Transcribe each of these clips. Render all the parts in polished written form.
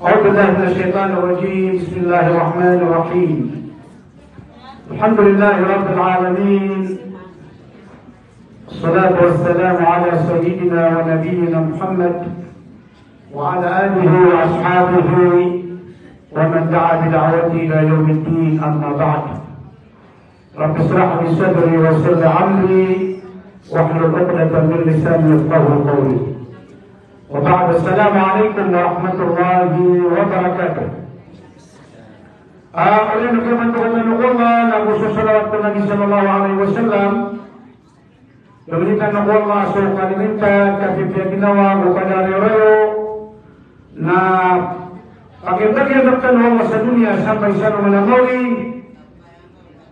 أعوذ بالله من الشيطان الرجيم. بسم الله الرحمن الرحيم. الحمد لله رب العالمين، الصلاة والسلام على سيدنا ونبينا محمد وعلى آله وأصحابه ومن دعا بدعوته إلى يوم الدين. أما بعد، رب اشرح لي صدري ويسر لي أمري واحلل عقدة من لساني يفقهوا قولي. وبعد، السلام عليكم ورحمة الله وبركاته. Oleh teman-teman Allah, Nabi sallallahu alaihi wasallam berikan Allah so kaliminta kapipya ginawa kepada rayo na pagkibagyan ng Allah sa dunia sampai sa manamuli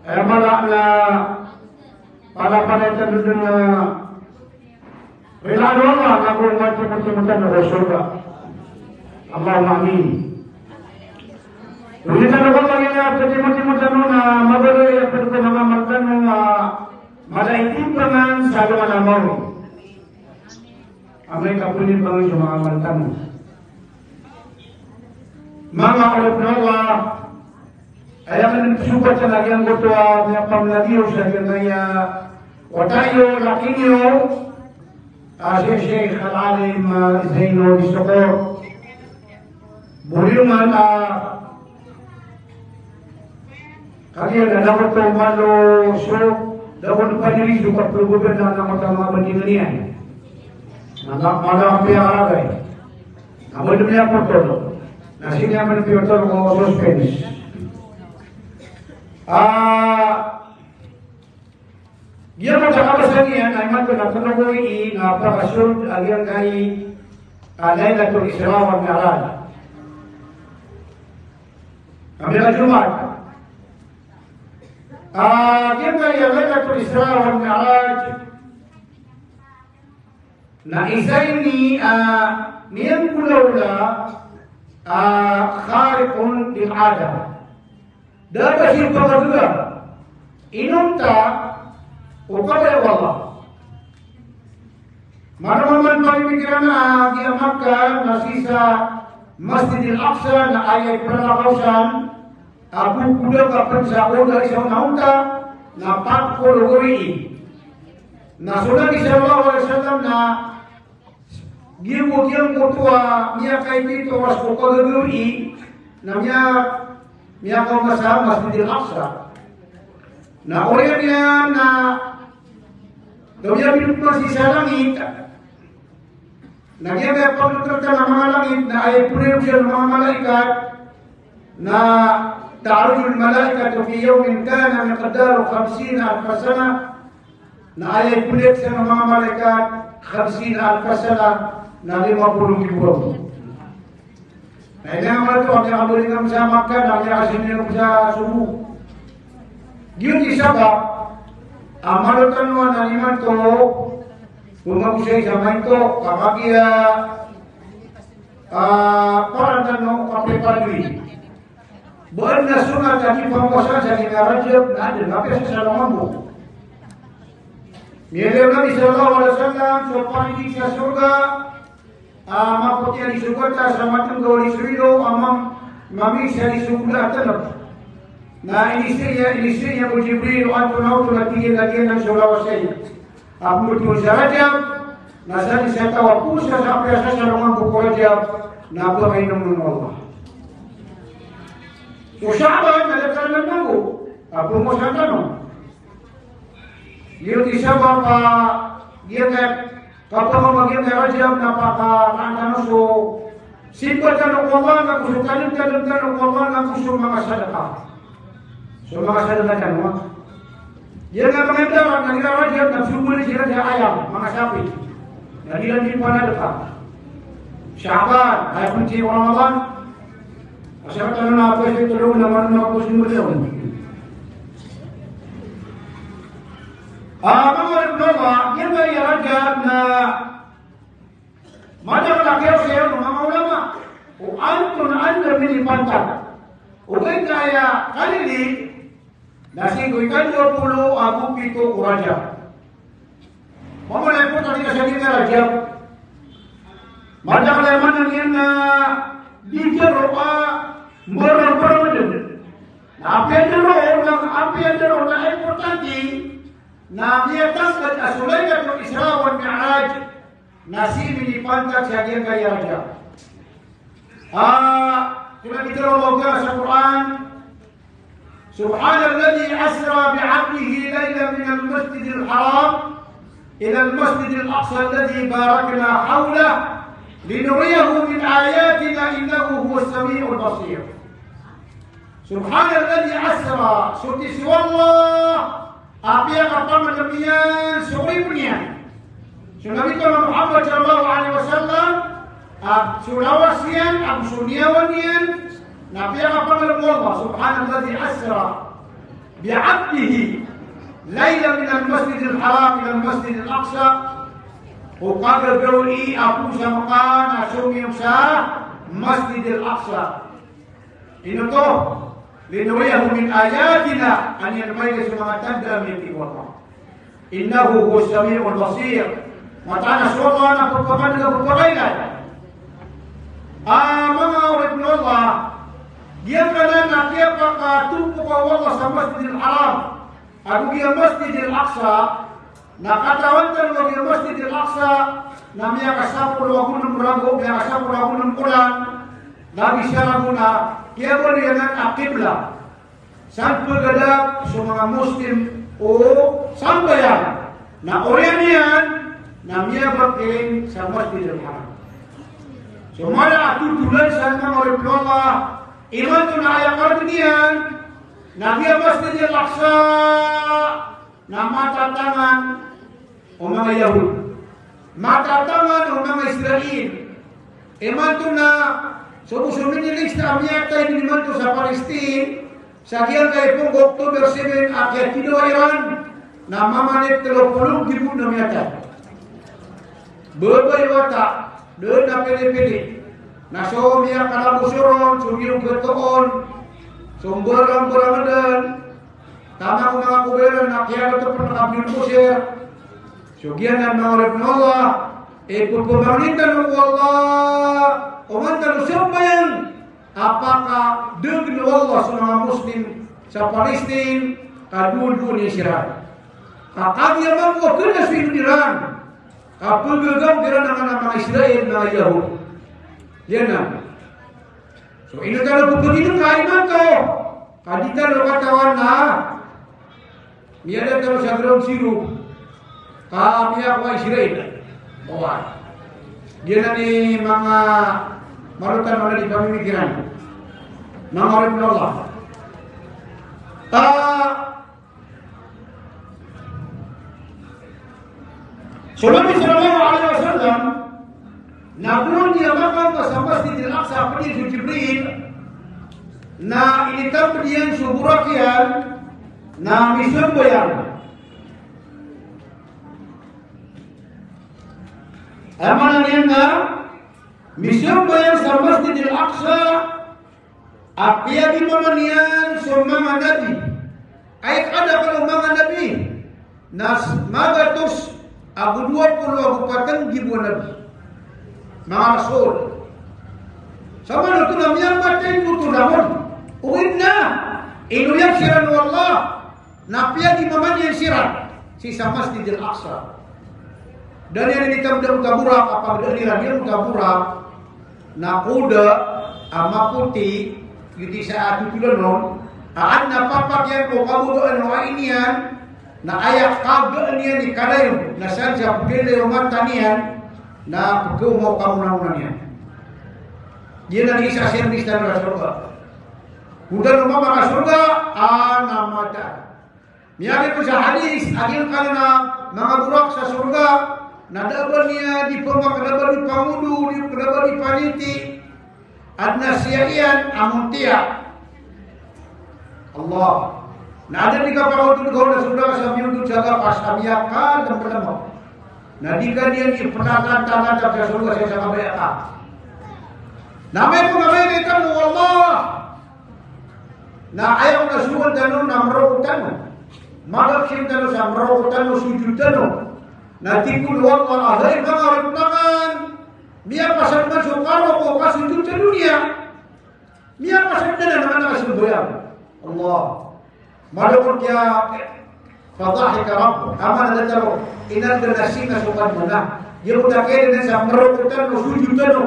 malak na palapanay ka doon na rilado Allah na kung mati-mati-matan na surga. Allahumma amin. Ulitan ako mag-ingat sa timot-timotan na mabaloy at ito mga magtanong na malaitin pa man sa luman amaw. Amay kapunin pa man sa mga magtanong. Mga kalap na Allah, ay ang nagsubat sa nagyang gutwa, may pamlagiyo sa ganaya, watayo, lakinyo, si Sheikh Al-Alim Zaino Disokor, buliungan kaya na dapat ko malo so dapat panili do kapulugan na mga bandingan niyan. Mga piyaragay. Amo dumi ako todo. Nasini naman piyotor ko suspense. Dia mo sa kabasan niyan ay man ko natuloy na pakasud agyang kay Laylatul Isra wal Mi'raj. Kami na Jumat. Dia kaya Laylatul Isra wal Mi'raj na isa ini niyang kulawla khariqun lil ada. Dapat siya pagkaduga inunta ukabay Allah. Manaman pamikiran na di Makkah na sisa Masjidil Aqsa na ayay pranakausan Abu kuda kapan sa oda isang naunta na pagkuluguri na sunod ni sallallahu alaihi wasallam na gibo diyang kutua niya kay dito was kuluguri na niya kau masa Masjidil Aqsa na orang dia na dia hidup masih sa langit na dia kaya pagluturkan ng mga langit na ay puliw siya ng mga malaikat na ta'arujul malaikatu fi yawmin kana miqdaru 50,000 sana na ay puliw siya ng mga malaikat 50,000 sana na 50,000 na ini naman ito ang nakabulingan sa Makkah na ang nakasinilong sa Sumu. Giyon isabak ang malutanwa na liman to bumagusay sa manto kapagya parang tanong kapipadwi buwan na sunat sa ipangwasan sa kinarajab na adil kapya sa salaman mo niyelew Nabi sallallahu alaihi wasallam sa panidig sa surga maputya di surga sa matang gawa di surilo amang mami sa di surga tanap na inisirnya bu Jibril antu nautu natigil lagi ng sulawasay. Aku betul Rajab, nasa sa tawapusa sa apyasa sa rumang buko Rajab na pangainom ng Allah. So Sha'ban, nalagsan ng nago, ako mo sa tanong. Yung isa ba pa, kapag maging Rajab, napaka-rantanong so, simple tanong ko ba, nakusukanin tanong ko ba, nakusong mga sadaka. So mga sadaka tanong, yan nga mga dapat naglalagyan at sumuli sila sa ayam, mga sapi. Nalilan din pa na data. Sha'ban, ay kunti yung Ramadan. Masyarat ano na ako sa tulong naman na ako sumuli yun. Mga naglawa, yan nga iaragyan na madaglakiyaw siya ng mga ulama. O anto na anda minipantag. O kaya kalili, nasi kuikan 20 Abu Pito Rajab. Mamulai po tadi sa kita Rajab Macam mana yang dijeroa berapa apa yang jeroa importanti. Na dia tangkat asulaikat ng Isra wal Mi'raj nasib ni pantak sa diyan kay raja. Kung kita Allah sa Quran, Subhanalladzi asra bi'abdihi laylan min al-masjid al-haram ila al-masjid al-aqsa alladhi barakna hawlahu linuriyahu min ayatina innahu huwas sami'ul basir. Subhanalladzi asra, suci Allah apa yang apa demikian suribnya. Nabi Muhammad sallallahu alaihi wasallam sulawasian absuniawanian Nabi yang apa Allah subhanalladzi asra bi'abdihi layla min al-masjid al-haram ila al-masjid al-aqsa uqadar gauli aku samakan asumi sa masjid al-aqsa. Ini tuh linuriyahu min ayatina an yanmayna semangat tanda min Allah. Innahu huwas sami'ul basir. Matana suwa na pagpapanda pagpapailan. Mga ulit ng Allah, diyan ka na nakiya pagkatupo ka Allah sa Masjidil Haram. Ako diya Masjidil Aqsa, nakatawantan mo diya Masjidil Aqsa, na miya kasapul ako ng murago, miya kasapul ako ng ulan, nabi siya na muna, kaya mo niya ng akibla. Saan pagkadak sa mga Muslim o sambayan na oriyan yan na miya pagkiling sa Masjidil Haram. So mala atutulan sa mga orang Allah, iman to na ayang kartunian, na miya Masjidil Aqsa na matatangan o mga Yahud. Matatangan o mga Israel. Iman to na sumusumit nilis na amiyatay niman to sa Palestine, sa diyan kay pong October 7 akyat kino Iran na mamanit 30 gibon na miyatay. Berbay watak, doon na pilih-pilih. Na sumiya kalabusuron, sumiyong kertoon, sumberang Ramadan, tamang mga kuberan na kaya ito pernah Abdul Musir. Sugian na mga Allah, pagpamanitan ng Allah, umantan siyampayan, apakah dengan Allah sa mga Muslim sa Palestine, kadul-dul ni Syirah. Kakag yaman ko, kena sa Iran. Kapag gagam kira ng mga Israel na Yahud. Yan na. So ino tayo pagpagino kaiman to. Kadita lo katawan na. Miyada tayo sa ground zero. Kamiya ko Israel. Bawa. Yan na ni mga marutan wala di pamimikiran. Mga orang Allah. So Nabi sallallahu alaihi wasallam namun dia makan ke Masjidil Aqsa pergi Jibril na initam diyan suburakian na mission boyan amana niyan na mission boyan sa Masjidil Aqsa apia di mamanian summa nabi ay ada kalau mga nabi nas magatus Abu 20 Abu patang gibuan Nabi mga rasul sama na ito na miyang matay ito naman uwin na inuyang siran ng Allah na piyagi maman yung siran si sa Masjidil Aqsa dan yang ditamdan kaburak apabila nilanian kaburak na kuda ama putih gitu saat itu non aan na papak yan ko kabugaan o inian na ayak kagak niya ni kadayo na sadya pagkili umatan niyan na pagkumaw kamunamunan niya. Dia na isa service na mga surga. Kuda naman mga surga, namata. Miyagi po sa hadis, agil ka na mga burak sa surga, nadaban niya di pamakadaban ni pangudu, di padaban ni paniti, at nasiyaian amuntia. Allah. Na ada di kapal itu kau dah sudah sambil untuk jaga pas kamiakan dan berlemah. Nah jika dia ni penakan tangan tak surga saya sama bayar. Namanya pengabaikan Allah. Nah ayam dah suruh tanu namro tanu. Malam sim tanu samro tanu sujud tanu. Nah tikul Allah ahai mengarut tangan. Mia pasal masuk kalau kau kasih dunia dunia. Mia pasal dana mana kasih doyam. Allah. Malapun kia fadhahika Rabb. Aman ada tahu. Inan nasina sukan mana. Dia budak kene sa merukutan no sujudan no.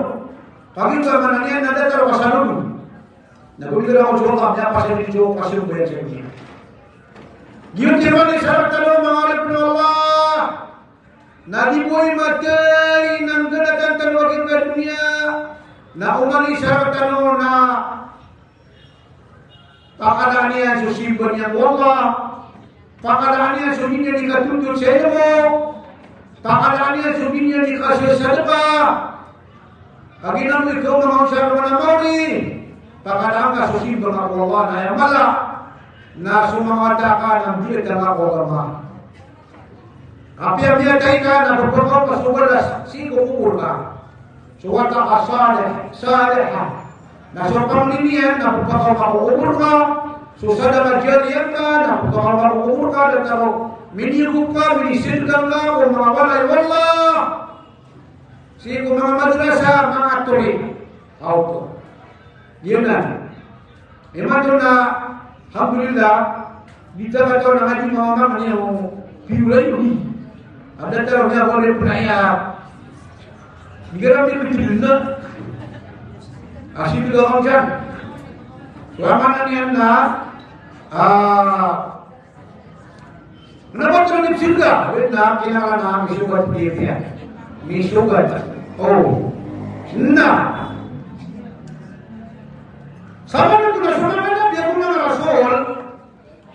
Pagi tu mana ni ada tahu pasal dulu. Nak boleh kita orang Allah mia pasal itu kasih doyam sendiri. Dia tiada syarat kalau mengalami Allah. Nadi boy materi nang gerakan terwakil ke dunia. Na umari syarat kalau na pakadania susimpan yang Allah. Pakadania suminya dikatuntut sedemo. Pakadania suminya dikasih sedekah. Bagi namu kau mengausar mana mauri. Pakadanga susimpan Allah na yang malah. Na sumangatakan ang dia tengah Allah. Apa kaitan na berpokok pasubalas siko kubur ka. Suwata asaleh, salehah. Na sopang ninian na berpokok kubur ka. Susada majalian ka na berpokok kubur ka dan taro miniyuk ka, minisilkan ka o mga walay wallah. Siko mga madrasah, mga turi. Auto. Yun na. Imadun na alhamdulillah kita kata nak haji Muhammad ni piulai ni. Ada tahu dia boleh penaya. Digeram dia betul tak? Asyik juga orang jam. Suaman ni anda. Kenapa terus surga? Benar kena nama misugat dia. Misugat. Oh, nah. Sama dengan saudara dia punya Rasul.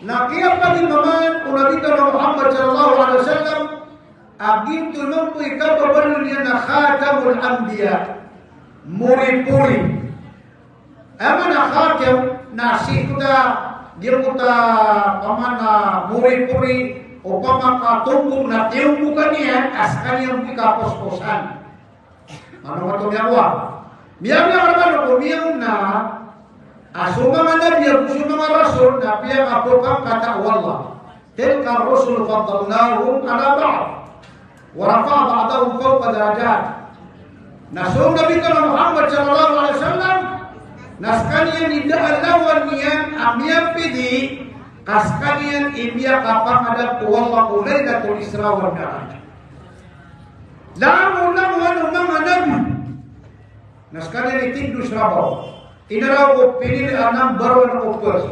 Nakiap lagi maman Nabi Muhammad sallallahu alaihi wasallam agin tu mampu ikau berbalunya na khatamul anbiya muri-puri. Amana khatam nasi kuda dia kuda pamana muri-puri upama katumbung na tiung bukannya askan yang pika pos-posan. Ano matong yawa? Miyang berbalo miyang na asuma mana dia kusuma rasul nabi yang apakah kata Allah tilka rusul faddalnahum ala ba'd wa rafa'a ba'dahum fawqa darajat. Nasul Nabi Muhammad sallallahu alaihi wasallam naskanian tidak lawan nian amia pidi kaskanian imia kapang ada wallahu lailatul isra wal mi'raj. Lamu nama nabi naskanian itindu serabau. Inaraw ko pinili anang baruan opus.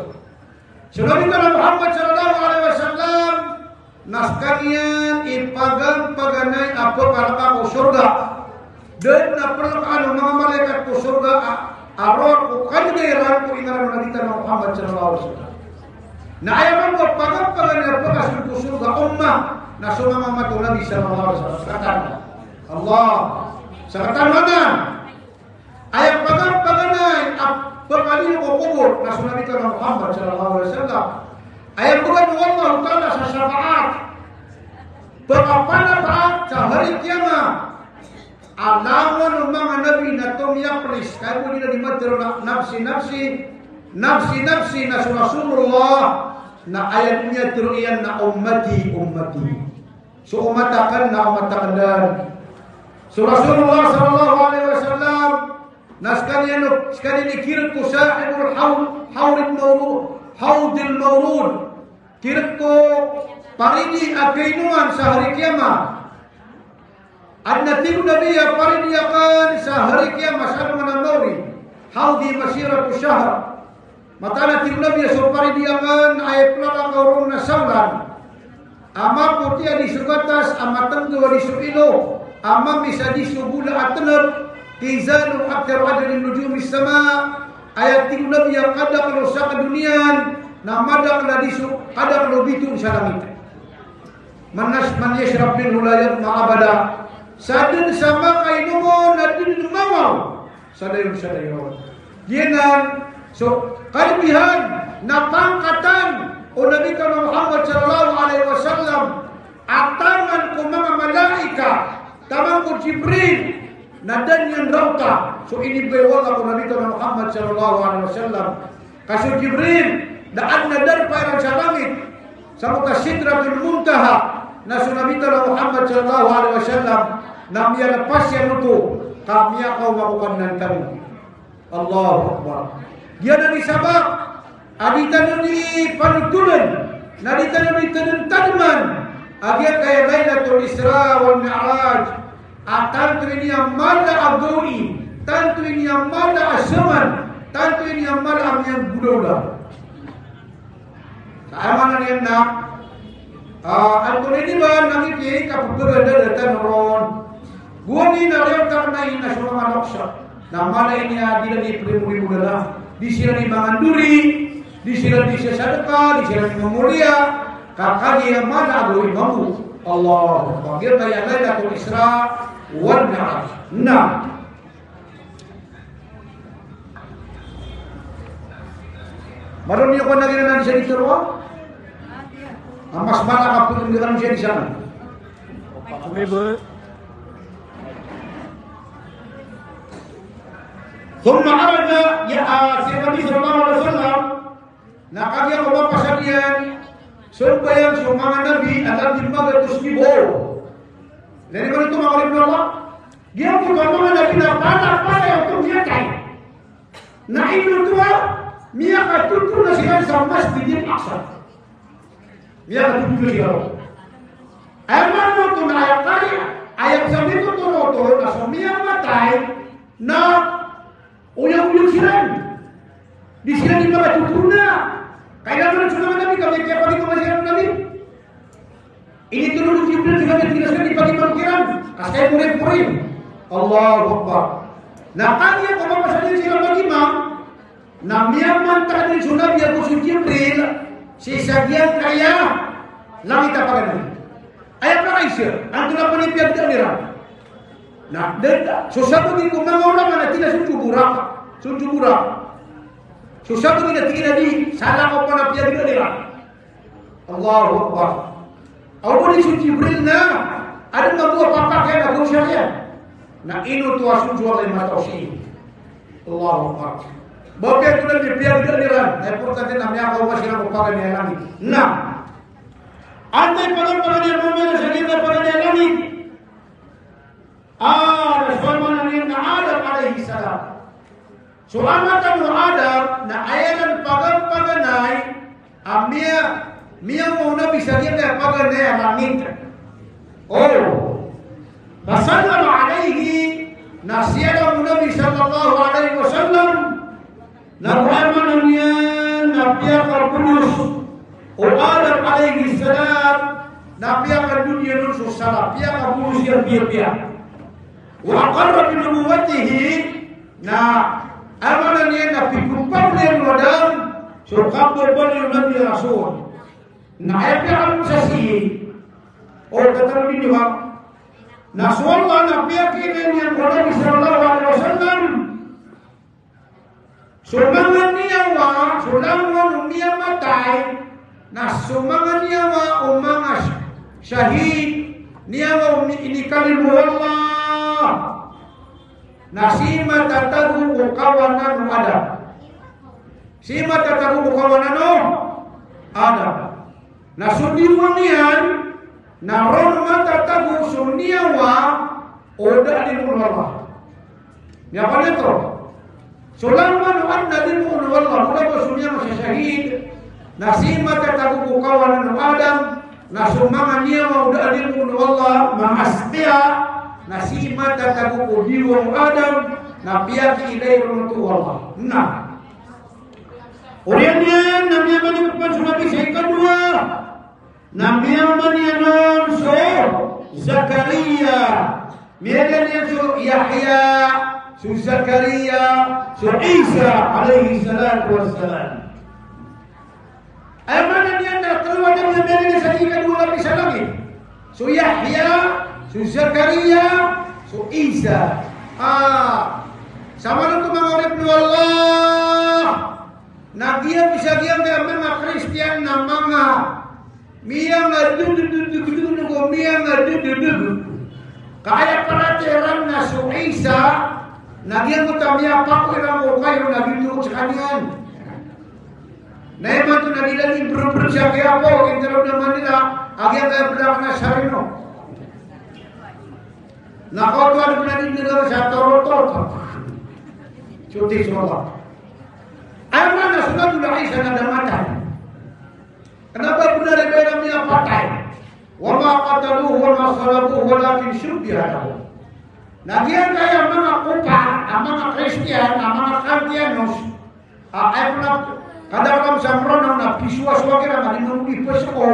Sudah kita Muhammad sallallahu alaihi wasallam naskanian ipagang paganay apa kalaka ko surga. Dan naperlukan mga malaikat ko surga aror ko kandiran ko inaraw na kita Muhammad sallallahu alaihi wasallam. Na ayaman ko pagang paganay apa kasul ko surga ummah na sumama matu Nabi sallallahu alaihi wasallam. Sakatan Allah. Sakatan mana? Ayat paganay pagkali ko kubur na sunabi ka ng Muhammad sallallahu alaihi wasallam. Ayat bukan Allah Ta'ala sa syafaat. Pagkapana taat sa hari kiamat. Alaman ng mga nabi na tumiyaplis. Kaya mo nila dimatiro na nafsi na Rasulullah na ayat niya tiruian na ummati. So umatakan na umatakan. So Rasulullah sallallahu alaihi wasallam naskanian sekali dikira ko sahibul haudil mawrud kira ko paridi akainuan sa hari kiamat adna tilu nabiya paridi akan sa hari kiamat sa manamawri haudi masiratu syahr matana tilu nabiya so paridi akan ayat lala kaurun na saulan ama putia di sugatas ama tenggo di suilo ama misa di subula atnab Tizanu akthar adadin nujumis sama ayat tilu nabi yang kada kalau sa dunian na madak na disu kada kalau bitung sa langit. Man yashrab minhu la yatma abada. Sadun sama kainumo na din mamaw. Sadayon. Diyan so kalibihan na pangkatan o Nabi Muhammad sallallahu alaihi wasallam atangan ko mga malaika tamang ko Jibril nadan yang rauta. So ini bewala ko Nabi Muhammad sallallahu alaihi wasallam. Kaso Jibril daan nadar parang sa langit. Sa muka Sidratul Muntaha na Nabi Muhammad sallallahu alaihi wasallam na miya lepas yang itu kami kau melakukan nanti. Allahu Akbar. Dia dari sabab aditan di panutulan, naditan di tadman. Agia kaya Lailatul Isra wal Mi'raj. Tantu ini amal abdui, tantu ini amal asman, tantu ini amal amyan budola. Amanan yang nak. Antun ini bahan nangit ye kapugada datan ron. Gua ni nariam karena ini nasional malaksa. Nama ini adil di primuri budala. Di sini manganduri, di sini sedekah, di sini memulia. Kakak dia mana aduh imamu. Allah. Bagi kaya Lailatul Isra wal Mi'raj. Nah. Maron niyo ko na ginanan siya dito ro? Mas mana kapag ginanan siya di sana? ثم عرض يا Nabi sallallahu alaihi wasallam nakagya ko ba pasadian supaya mga nabi alam din magatusbibo. Dari mana itu mengalami Allah? Dia bukan mga nabi na pada yang dia kay. Na itu tua Mia katutu na siya sa Masjidil Aqsa. Mia katutu na siya. Eman mo ito na ayat sabi ko ito na sa Mia matay na uyang-uyang sila. Di sila di mga tutu na. Kaya naman sa mga nabi kami kaya pali kumasya ng nabi. Ini turun Jibril juga dijelaskan di pagi pangkiran. Kasih murid-murid. Allahu Akbar. Nah kaya kalau masalah sila bagi-imam. Nah, miyaman tadi sunnah dia kusul Jibril, sesagian kaya langit apa kan? Ayat Aisyah, antara penipian dia. Nah, dan sesuatu di kumang orang mana tidak sunju burak. Sesuatu tidak di salah apa nak dia dia. Allahu Akbar. Awal di suci Jibril nah, ada membuat apa kaya nak syariat. Nah, ini tu asun jual lima tauhid. Allahu Akbar. Bapak itu dan biar-biaran. Importante namanya kau masih nak pakai ni lagi. Nah, andai pagar yang memang sedikit pagar yang lagi. Rasulullah yang Adam alaihi salam. Selama kamu Adam, na ayalan pagar naik, mia mau nabi bisa dia pagar naik langit. Oh, basallam alaihi nasiyalah nabi sallallahu alaihi wasallam. Nabi Nabi Al-Qudus Adam alaihi salam Nabi al-dunia nusus salam Nabi al-Qudus yang biar-biar wa aqarra bi nubuwwatihi na amalan yang Nabi kumpul yang wadam surga berbalik Nabi Rasul na Nabi al-Musasi kata Nabi Nuh na suwallah Nabi akhirnya yang Nabi sallallahu alaihi wasallam sumangan niyawa, sulangan umiya matay, na sumangan niyawa umangas syahid, niyawa inikalimu Allah, na sima tatagu kawanan Adam. Sima tatagu kawanan Adam. Na sundiwan niyan, na ronma tatagu suniyawa, oda di Allah. Niya pa nito? Sulaman annabi wallah mula sunya masih syahid nasima tataku kawanan Adam nasumanga niya udah adilmu wallah mahastia nasima tataku diwa Adam nabiaki ilai runtu wallah. Nah oriannya nabi yang menyebutkan sunabi saya kedua nabi yang menyebutkan Zakaria misalnya Yahya Su Zakaria, Su Isa alaihi salatu wassalam. Mana dia nak keluar dari medan saja dua lapis lagi. Su Yahya, Su Zakaria, Su Isa. Sama itu mengorek Allah. Nah dia bisa dia memang Kristian namanya. Mia ngadu mia ngadu. Kayak peraturan Su Isa. Nagian ko tamya pa ko ina mo kayo nagituro sa kanyan. Naman to nagilan improve siya kaya po intero naman nila agyan kaya black na sarino. Nah kalau tuan benar di negara satu rotot, cuti semua. Ayat mana sudah Aisyah ada mata? Kenapa benar Ibrahim pakai? Wa ma qataluhu wa ma salabuhu walakin syubbiha lahu. Nah dia kaya mga kupa, mga Kristiyan, mga Kaltianos, ay kadang-kadang sa meronong na piswa-swa kira nga dinunipos ako,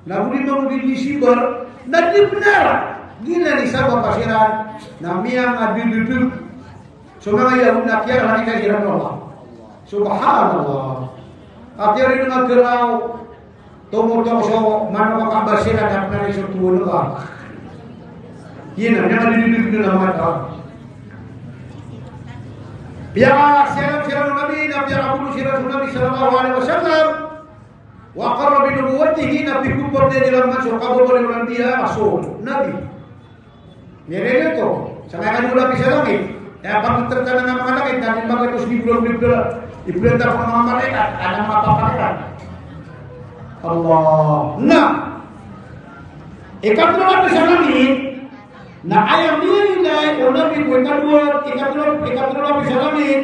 na huli di sibar, na di benar. Gila ni sabab pasiran, na miyang adududud. So mga Yahud na kaya na ikahiran Allah. Subhanallah. At yun rin nga garaw, tumutong so, mano makabasira at narisot tulo ka. Yan ang adududud na mata. Biar siapa Nabi, Nabi Abu Sirah Nabi Sallallahu Alaihi Wasallam, wa qarra bi nubuwwatihi Nabi kubur dia dalam masuk kabur oleh Nabi Rasul Nabi. Mereka itu, sangat kan ulah bisa langit. Ya, apa terkena nama langit dan bagai terus di bulan tahun nama mereka ada apa mereka. Allah. Nah, ikat ulah bisa langit. Nah, ayam dia nilai Nabi ikat ulah bisa langit.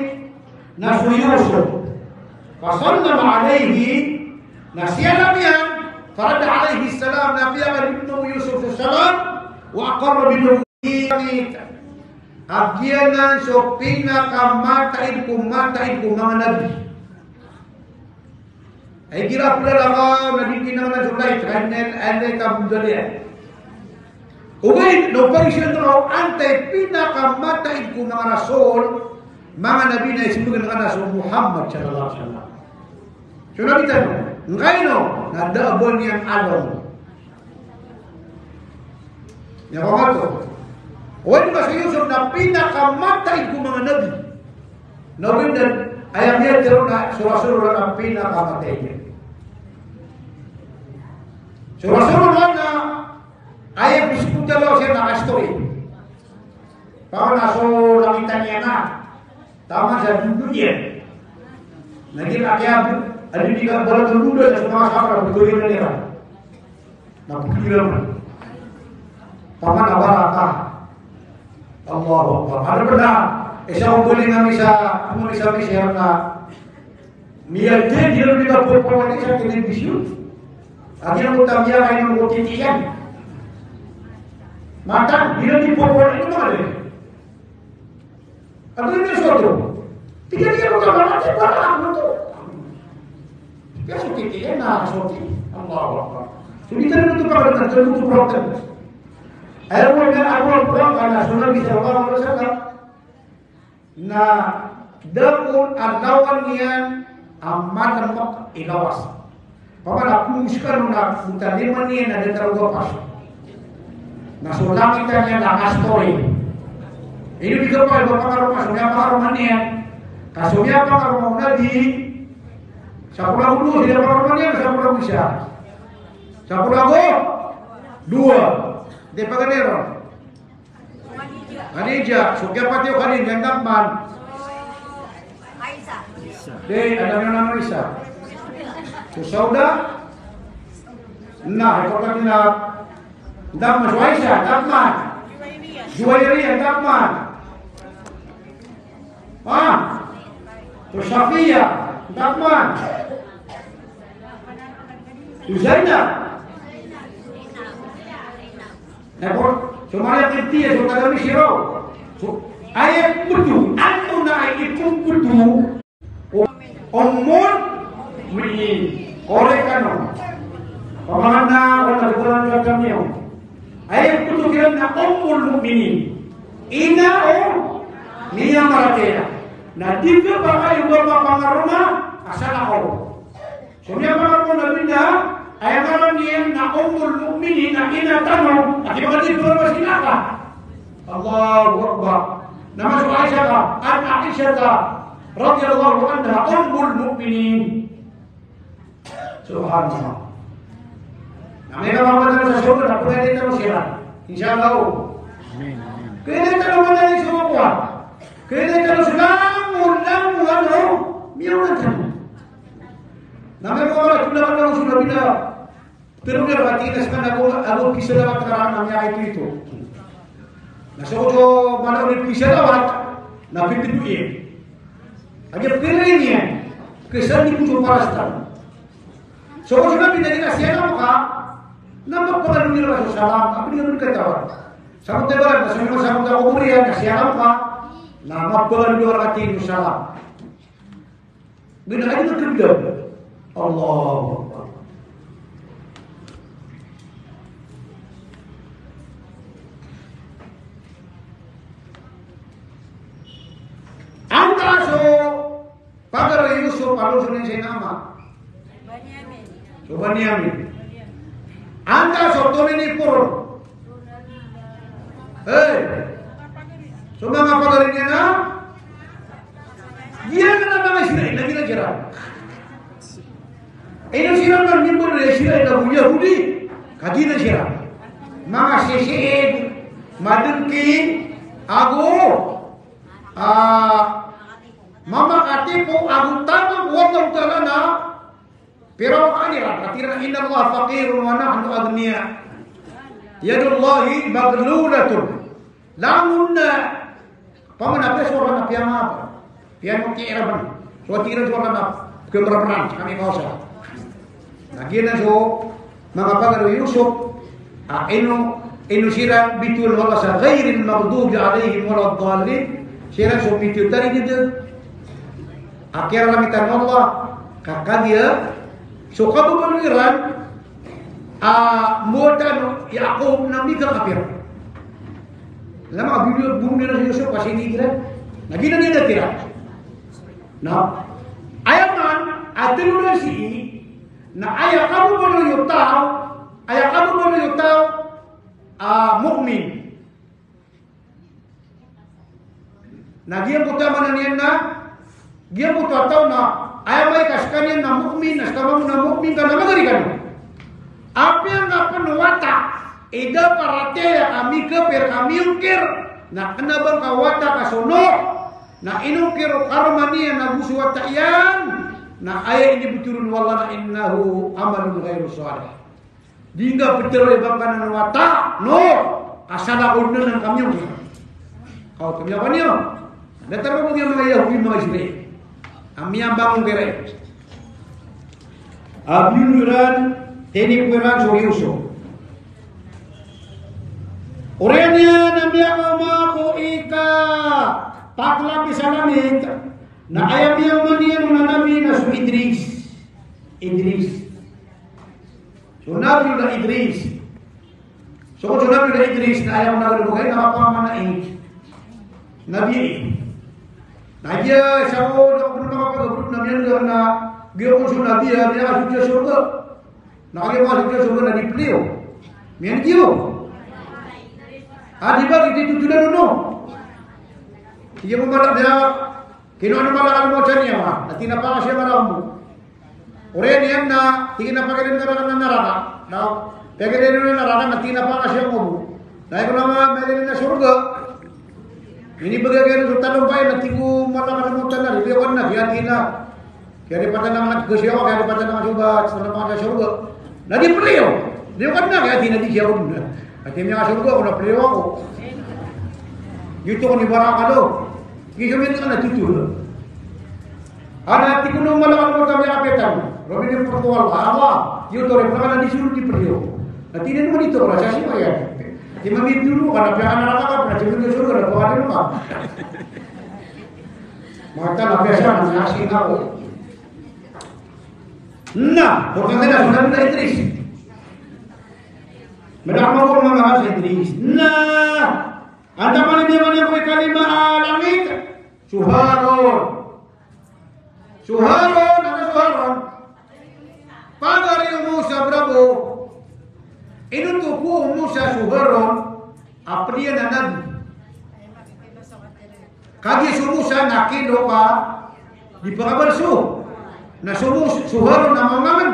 Nasu Yusuf. Fasallama alaihi nasiyalamian. Farada alaihi salam Nabi Ibnu Yusuf salam wa aqarra bi Agianan so pinakamatain kumatain mga nabi. Ay kira pula lang nadikinan na sulay kanen ane kamdalian. Ubay no parisyon no antay pinakamatain ku mga rasul mga nabi na isinugan ng rasul Muhammad sallallahu alaihi wasallam. So nabitan ngayon nadabon niyang alon. Ya pamato. Wala ba sa Yusuf na pinakamatay ko mga nabi? Nabi dan ayam niya tiro na surah-surah na pinakamatay niya. Surah-surah na ayam disebut dalam siya na story. Para naso langitan niya na tama sa dunia. Naging akyab ada di bola terduda sa mga sakra betul na niya. Napikiran na. Tama na baraka. Allahu Akbar. Ada benar. Isang boleh kami sa misal na miyarte dia lebih berpopular sa televisi. Akhirnya kita biar kain mengutitikan. Maka dia dipopular itu mana? Ada ini suatu. Tiga dia bukan macam barang itu. Dia sutitikan nah suatu. Allahu Akbar. Sudah itu pada tertentu problem. Ayo dengan awal perang karena sunnah Nabi Sallallahu Alaihi Wasallam. Nah, dapur adawan yang amat lemak ilawas. Paman aku sekarang nak buta lima ni ada terugapas. Nah, sulam kita yang dah story. Ini juga kalau bapak rumah sunya bapak rumah ni ya. Kasunya bapak rumah Nabi. Sapulah dulu tidak bapak rumah ni, sapulah bisa. Sapulah dua. De Paganero. Khadijah, Sukya Patio Khadijah Dakman. Aisyah. De ada nama Aisyah. Susauda. Nah, itu kan dia Dakman Aisyah, Dakman. Juwairiyah Dakman. Safia, Dakman. Zainab. Nakor, sumaya kinti ya suka kami siro. Ayat kudu, anu na ayat kudu. Umur minin, oleh kano. Pemana orang berjalan kami yang. Ayat kudu kira na umur minin. Ina niya maratera. Na dito ba kayo ba pangaruna asal ako. Sumaya pangaruna nabinda. Ayat malam niya na umur mukminin na inatano akibat itu bersinaka. Allahu Akbar. Nama Aisyah an Aisyah radhiyallahu anha ummul mukminin. Subhanallah. Namanya Muhammad Rasulullah tak pernah terus ya. Insyaallah. Amin. Kene kalau mana semua. Kene kalau sedang ulang miuratan. Namanya Muhammad sudah bila terus berarti sekarang aku kisah dapat keterangan namanya itu. Nasojo mana ulit bisa lawat, na pipiduin. Aja piringnya, kesan di pucuk parastan. Sojo nabi dari nasihat apa? Nampak pada dunia Rasulullah, apa dia berkata? Sama tebaran, sama kuburian nasihat apa? Nama pada dunia Rasulullah. Guna aja kerja. Allah. Antara so pagar Yusuf kalau sudah saya nama. Coba niamin. Antara so tuh ini pur. So mga pagarin niya na. Dia kenapa nggak sila? Lagi lagi lah. Ini sila kan nimbul dari sila itu Yahudi. Kagina sila. Mga sisiid, madengki, ago. Mama katipu aku tamang wala utala na pero kanira katira inna Allah faqirun wa nahnu aghniya yadullahi maglulatun lamunna pamana pesora na piyama apa piano kira ban so tira suara na kemerapan kami kausa lagi na so mga pagaro Yusuf inu sira bitul wala sa ghairil maghdubi alaihim wala dhalin sira so bitul tari gitu. Akhirnya minta Allah kakak dia suka berpikiran modal Yakub nabi ke kafir. Lama video bumi nasi Yusuf pas ini kira, lagi nanti ada kira. Nah, ayaman atil nasi, nah ayah kamu boleh tahu, mukmin. Nah dia buta mana niatnya? Dia butuh tahu na ayam baik askanya na mukmin, askama na mukmin karena magari kan. Apa yang nggak penuh watak, ida parate ya kami ke per kami ungkir, na kena bang kawata kasono, na inungkir karmani na busu watayan, na ayat ini beturun wallah innahu amalun ghairu salih. Dingga betul bang kanan watak, no asala unnen yang kami ungkir. Kau kami apa niyo? Datang kamu dia mga Yahudi mga Israel. Kami yang bangun kere. Abiuran teni kueran so Yusuf. Orangnya nabi agama ko ika takla pisalamit na ayam yang manian na nabi na so Idris. So nabi na Idris. So nabi na Idris na ayam na lugay na apa mana nabi. Nah dia siapa nak berut nabi karena dia pun sudah dia sudah surga. Nah dia masuk surga dari beliau. Mian dia. Adi bagi itu sudah dulu. Dia membalap dia kino anu malah mau cari apa? Nanti napa siapa rambu. Orang ni anda tinggi napa kalian katakan neraka. Nah, kalian ni neraka nanti napa siapa mau. Nah kalau nama mereka surga. Ini bagaimana sultan lupai nanti ku malam mau tanah dia warna dia tina. Kaya pada nama kesiawa kaya pada nama coba selama ada surga. Nah dia beliau. Dia warna kaya tina di jauh. Akhirnya surga udah beliau aku. Itu kan ibarat kalau. Kisah itu kan tutur. Anak tiku no malam mau kami apetan. Robin pertual Allah. Itu orang pernah disuruh di beliau. Nanti dia mau itu rasa sih ya. Cuma dulu karena pihak anak-anak pernah cerita ke surga ada bawa rumah. Maka nak biasa nasi aku. Nah, bukan kita sudah Idris. Mereka mau mengenal Idris. Nah, anda mana dia kalimah alamit. Suharon. Pagari Musa berapa? Ini tuh Musa Suharon apa dia nabi? Kagi Musa nakin doa di perabar su. Na Suharon nama ngamen.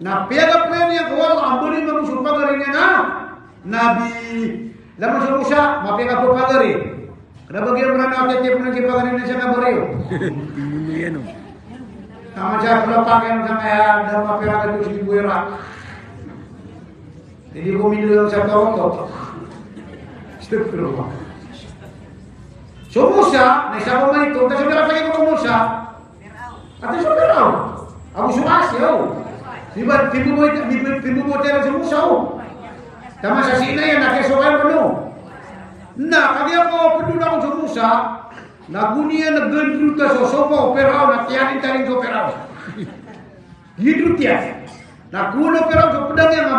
Na piaga yang kawal ambuni manusia pagarinya na nabi. Lalu Musa mapiaga po pagari. Kenapa dia pernah tiap nanti pagarinya sana beriu? Sama siapa lepakan sama ya dan mapiaga itu si buira. Jadi kau minum yang saya tahu. Astagfirullah. So Musa, na isa ko man ito, kasi meron lagi ko Musa. At isa Firaun. Abu Suasi, Diba, pinubuti lang si Musa, Tama sa sina yan, nakisokan ko, kaya ko, pedula ko sa Musa, nagunian, nagganduta sa sopa, Firaun, at yanin tarin sa Firaun. Gitu tiya. Nakuno Firaun sa pedang yan,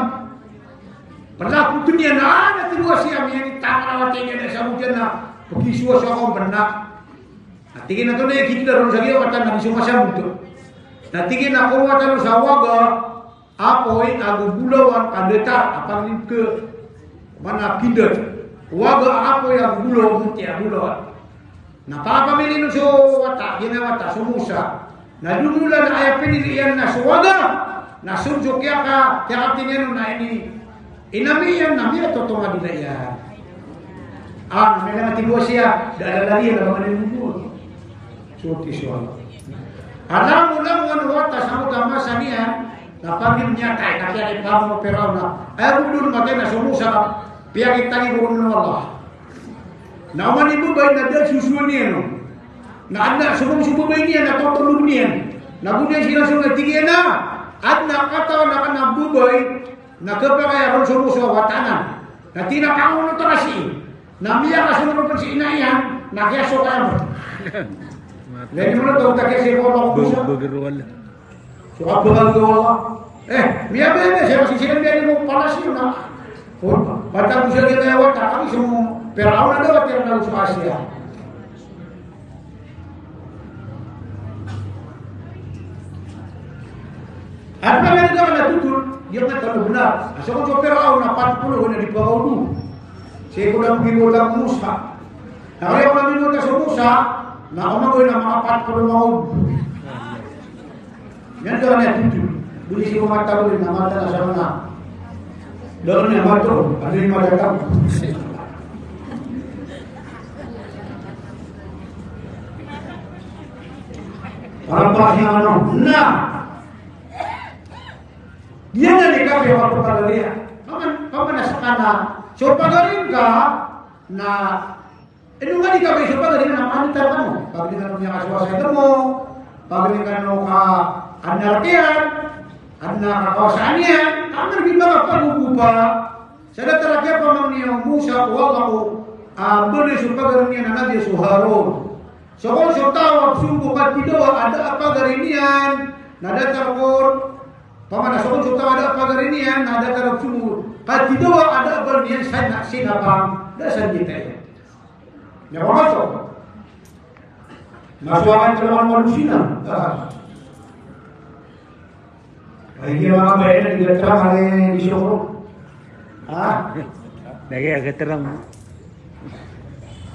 palaku dunia na tinuwa siya, may tama na tingin na sa mukha na, pagkisuwa siya akong benak. Tingin na ito na yung kita ron sa iyo, kata na sumasabog ito. Natingin na kuwa talo sa waga, apoy agugulawan kadetar apang ke mana pindat. Waga apoy agugulaw mutia gulawan. Napapamili no so wata, ginawata so Musa. Nadumulan na ayap pinilian na so waga. Nasudyo kaya tingin na ini inamiyan na miya totoo nila yan. May mga tibo siya, dahil na mga nilunod. Suti siya. Alam mo lang ano wata sa mga masa niya, napagin niya kay kaya ipamo Firaun na ayaw dulu matay na sumusa piyakit tali ko ng Allah. Naman ibu bay na dahil susuan niya no. Na ada sumubay niya na tutulog niya. Nagunay sila sa tigyan na. At nakatawa na ka na bubay na kapagaya ron sumusa watanan. Na tinapang mo ito kasi. Namiya ka sumunod si inayan, nakiyaso ka mo. Lagi mo na ito, takya ko ako pusa. Bagirwala. So, abagirwala. Miya ba siya masih silang biyanin mo palas yun na. Patang siya ginawat na kami sa mga Firaun na daw at yung nalus sa Asia. At pa nga naman natutul, dia nga talaga benar. Asa ko sa Firaun na 40 na di pa ako doon. Siya ko lang binulang Musa. Nakaya ko lang binulang sa Musa, nakamangoy na mga 40 mga yan doon na tutul. Buli siya kumatawin na mata na sa mga doon niya matro, ano yung magatang. Parang pa siya ano, na! Yan na ni kape waktu pagalian. Paman nasa ka na, so pagaling ka na, nga di kape, so pagaling na manitar ka mo. Pagaling ka niya kasuwasay mo, pagaling ka ka anarkian, at nakakawasaan yan, ang naging mga pag-upupa, sa datalakya pa mang niyang Musa, wala ko, doon yung pagaling niya na natin sa Haron. So kung sa tawag, subo ka dito, ada pagaling niyan, nadatakor, pamana sa kung sa tawag, ada pagaling niyan, nadatakor subo, kat dito, ada pagaling niyan, sa sinabang, dasan kita yan. Yan ko masok. Masuakan sa mga malusina. Ay, hindi mga bayan na digatrang hali di syukro. Lagi agak terang.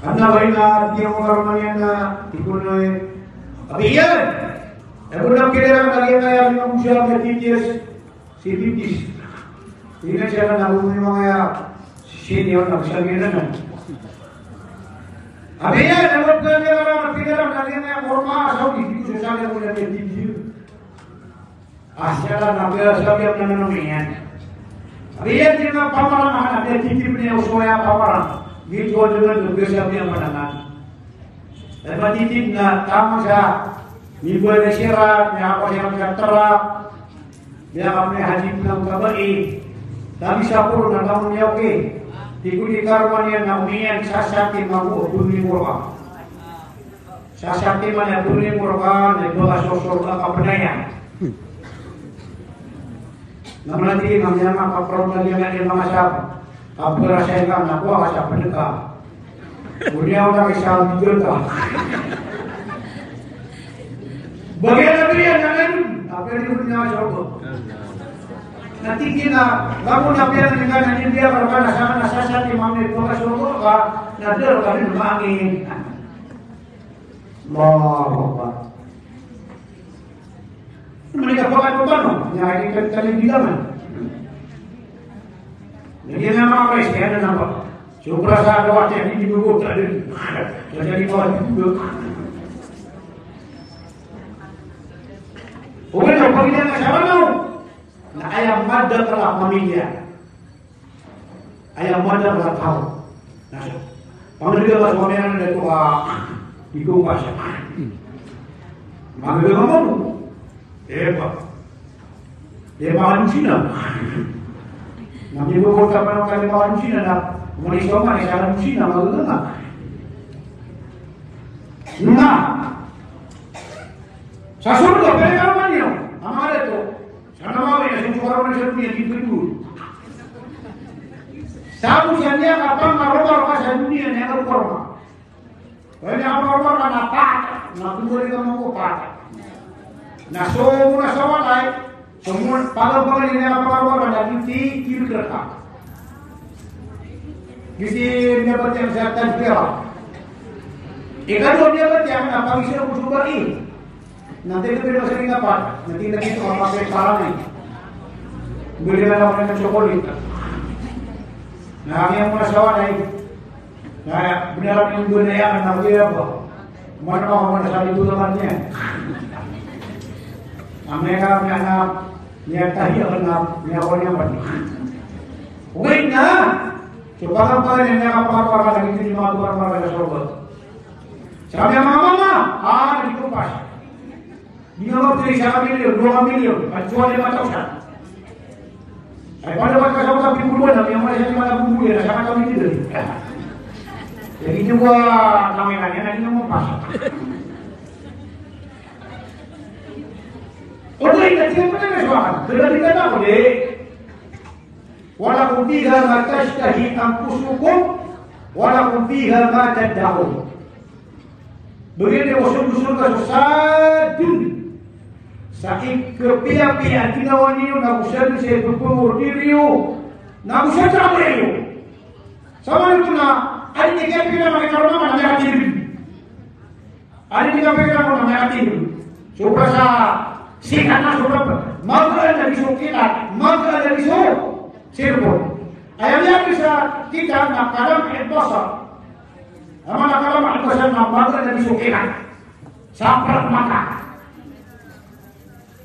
Ano ba na hindi mo karoon yan na ikunoy. Abi yan! Ebu nang kira lagi kaya ng siya ng TTS si Bibis. Hindi siya na nabumi mga senior na sabi na na. Abi yan! Ebu nang kira lagi na forma sa hindi ko sasabi mo na TTS. Asyalah nabi sabi ang nananungan. Riyan din ang pamarangan at titip niya uswaya pamaran. Dito doon sabi ang manangan. At matitip na tama siya. Nibuan na sira, niya ako siyang katara. Niya kami hadip ng kabai. Tapi siya puro na namun niya okay. Di karman niya na umiyan sasati mabuo dunia murka. Sasati man niya dunia murka, nagbaga sosol ang kapanaya. Namun nanti namanya maka problem yang ada mga sab, kapag saya kan nakuha ka sa panika. Kemudian udah kisah video ka. Bagian nabi yan naman, apa yang punya sabo. Nanti kita kamu nabi yang dengan dia kalau kan nasa di mana itu ka sabo ka, nader ka rin mangin. Allah. Mereka pakai nyari kali bilangan. Jadi nama apa sih ada nama? Coba saya ada waktu ini dulu ada. Jadi kau juga. Oke, apa kita nggak siapa tahu? Nah ayam mada telah pamilya. Ayam mada telah tahu. Nah, panggil suaminya dari tua ikut pasal. Panggil ngomong, hebat. Dia makan Cina. Nanti gua kota mana kali makan Cina nak Malaysia mana jalan Cina malu tak? Nah, saya suruh tu pergi ke mana? Amar itu. Sana mau ya, saya cakap orang saya punya gitu dulu. Sabu siapa kapan kalau saya dunia ni aku korma. Ini apa kan apa? Nak tunggu lagi kamu apa? Nah, semua sahabat lain, semua pagal ini apa ada di kiri kereta. Jadi dia berjam setan kira. Ikan dia berjam apa bisa aku coba ini. Nanti kita bisa sering dapat. Nanti itu apa pakai parang ni. Boleh mana orang yang cokolit. Nah, yang mana sahabat lain. Nah, benar yang gue nanya anak dia apa? Mana sahabat itu temannya. Mereka menganggap niat tahiyat benar, niat orang yang benar. Wait na, coba apa yang apa lagi itu lima tuan orang yang sobat. Siapa yang mama? Di kupas. Dia waktu ini 1 miliar, 2 miliar, jual 5 tahun. Pada waktu saya tak berbulan, yang mana saya malah berbulan, saya tak mikir. Jadi juga kami nanya, nanti mau pas. Orang yang siapa yang suakan? Kerana kita tahu deh. Walaupun fiha ma tashtahi anfusukum, walaupun fiha ma tad'un. Begini usul-usul kesusahan. Saik kepia-pia tinawaniyo na usul sa pupumur diriyo. Na usul sa amureyo. Sama itu na, ada tiga pilihan mereka rumah mana hati. Ada tiga pilihan mana hati. Coba sa sikatlah surat maka dari sukilat, maka dari sirbon. Ayatnya bisa kita nak kalam dosa. Amal kalam dosa maka dari sukilat. Saprat mata.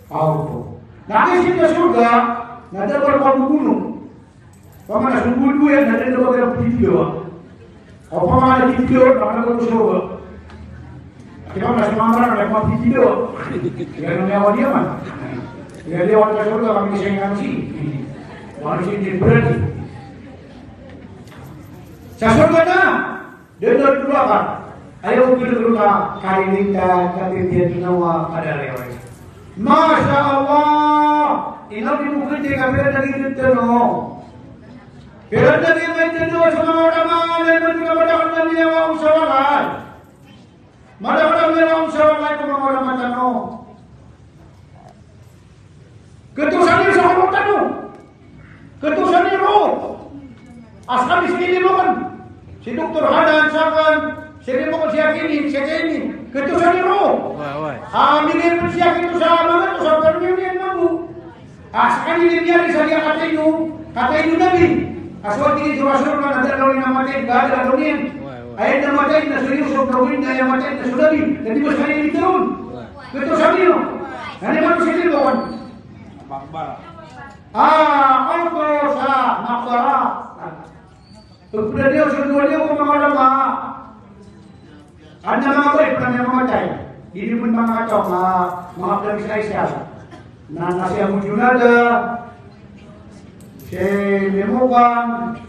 Auto. Nanti kita surga, nanti berapa gunung. Paman sungguh dulu ya, nanti ada berapa video. Apa mana video, mana berapa surga. Kita masih marah oleh apa video. Yang nyawa dia mana? Ya dia orang surga kami disayangkan sih. Orang sini berani. Saya surga dah. Dia dari dulu apa? Ayo kita dulu kali kita tapi dia nawa ada lewat. Masya Allah, ini bukan jika beda dari itu no. Beda dari itu semua orang mana yang juga pada orang yang mau usahakan. Mana orang yang mau usahakan itu orang macam no. Ketusan ini sama orang tu, ketusan ini roh. Asal di sini bukan. Si doktor Hadan sakan, si bukan siapa ini. Ketusan ini roh. Aminin pun siap itu sama itu sampai dunia mampu. Sekali dia saya kata itu Nabi. Asal ini Rasul kan ada orang yang mati enggak ada dunia. Ayat yang mati itu serius sebelum yang mati itu sudah di. Jadi sekali ini turun. Ketusan itu. Nanti manusia ini bukan. Makbar. Angkosa makbara. Kemudian dia sudah dia mengalami. Anda mahu pernah yang memakai. Ini pun mengacau maaf dari saya. Nah nasi yang muncul ada, saya memokan.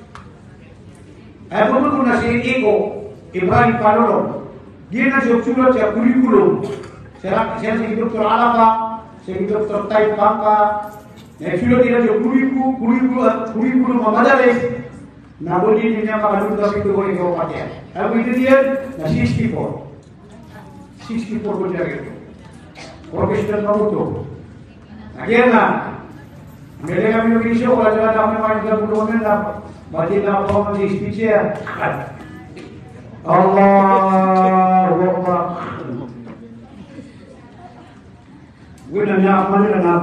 Apa pun nasi ego Ibrahim Palolo. Dia nasi surat saya kurikulum. Saya hidup teralapa, saya hidup tertaip bangka. Saya sudah tidak jauh kurikulum memadai. Namun ini yang makan dulu tapi boleh jauh pakai. Aku itu dia nasi 64 bocah itu. Profesional kamu tuh. Akhirnya, mereka kami Indonesia kalau ada kami main 30 menit lah. Berarti nak bawa di spesial. Allahu Akbar. Gue nanya apa ni nak?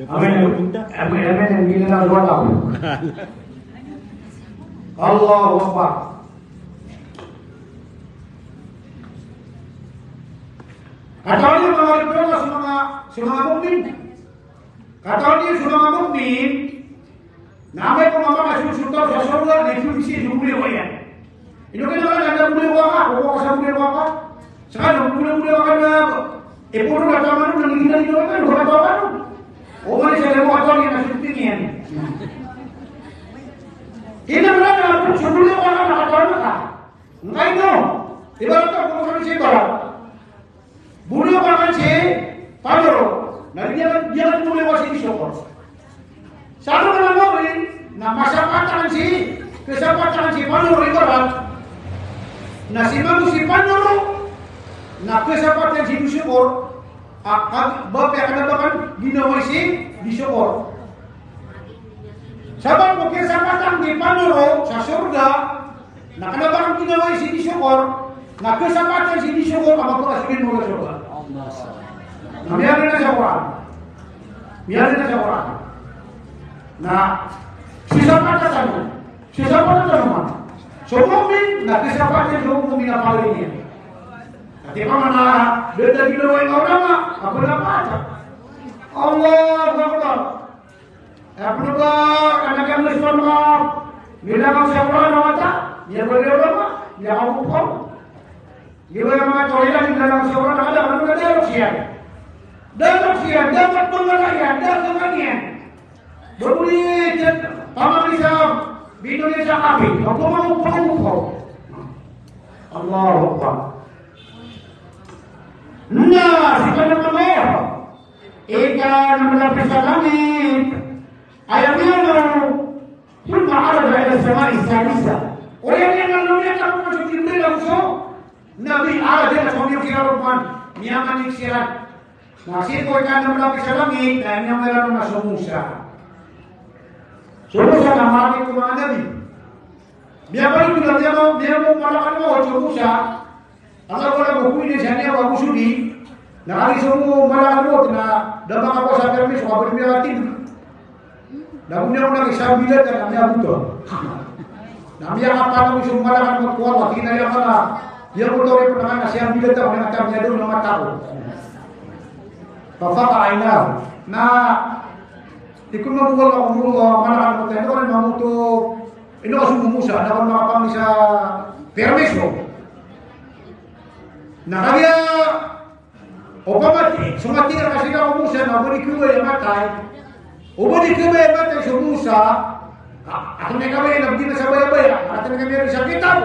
Amin yang gila nak dua tahun. Allahu Akbar. Kata dia mengalir semua mukmin. Kata dia semua mukmin. Nama itu mama masuk surga surga itu isi jumlah orang. Ini kan ada boleh waka, waka sa boleh waka. Sekarang boleh waka na puro na tama nung nangigilan ito kan, wala tama nung. O man sa lemo ato ni nasuting yan. Ina mo na subulo waka nakatawa ka. Ngay no. Ibarat ka kung kami siya ba? Boleh waka siya, pagaro. Dia boleh waka siya sokor. Satu nama rin na masapatan si kesempatan si Panuro ibarat na si Mamu si Panuro na kesempatan si disyukur akan bapak akan dapat ginawa si disyukur. Sabab ko kesempatan di Panuro sa surga na kanabakan ginawa si disyukur na kesempatan si disyukur ang magpakasikin mo sa surga. Biyarin na sa Quran. Biyarin na sa Quran. Nah, siapa katamu? So mukmin, nah siapa yang mukmin apa ini? Ketika mana dia gila yang orang apa aja? Allah Akbar. Apa anak Islam bila kau siapa nama dia berdoa, dia aku pun. Dia berdoa toilet di dalam siapa ada orang ada rusia. Dan rusia dapat pengelarian dan kematian. Berbunyi Taman Islam di Indonesia kami, aku mau kau. Allahu Akbar. Nah, sekarang namanya ikan melapis langit. Ayatnya Thumma arada ila samai salisa. Orang yang namanya kamu masuk Jibril langsung Nabi ada suami kiraman niaman iksirat. Nasib ko ikan melapis langit dan yang melalui masuk Musa. Musa na mati ko mga nabi. Biya pa rin biya mo malakan mo sa Musa. Ang wala mo kunin siya niya wa kusudi. Nakaliso mo malakan mo na dabang ako sa permis wa pwede niya atin. Namun niya ko nag-isang bilat na kami abuto. Namiya ka pa mo isang malakan mo kuwa wa kinaya ka na. Diya ko tawin ko naman na siyang bilat ako na kami doon na mata ko. Papakain na ikut mabuwal ako malakan mo tayo. Ano mamuto ino ka sumumusa na kung makapang sa permiso. Nakaya o pamati, sumati ka kasi ka umusa na budi kuwa yung matay. O budi kuwa yung matay sumusa, ako na kami nabdi na sa bayabaya, at na kami rin sa kitab.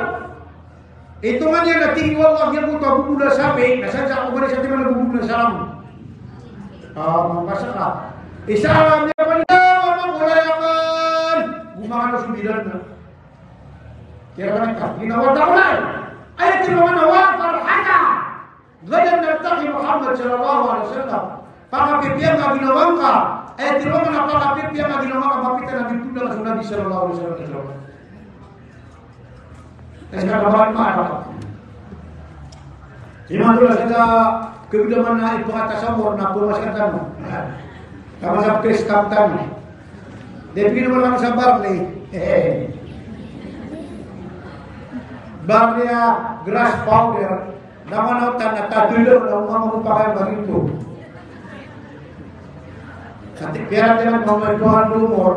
Ito nga niya natingin wala niya po ito bubula sabi, nasadya ako ba na sa tima na bubula sa amin. Mabasa ka. Isaram niya pa niya, magulayakan! Gumakan na sumilan na. Kaya ka, ginawata ko lang. Ay, tinawa na farhata. Ganyan nagtaki Muhammad sallallahu alaihi wasallam. Pakapipiyang nga ginawang ka. Ay, tinawa na pakapipiyang nga ginawang ka. Mapita na bintuna ka sa Nabi sallallahu alaihi wasallam. Kasi kakabahan pa, ano ka? Simantulah sa kebidaman na ipakatasabor na pumaskan mo. Kamu sa Chris Captain. Depi naman lang sa Barley. Barley grass powder. Naman ang natatulo na umamupakan bagito. Sa tipira naman mga ituhan lumor.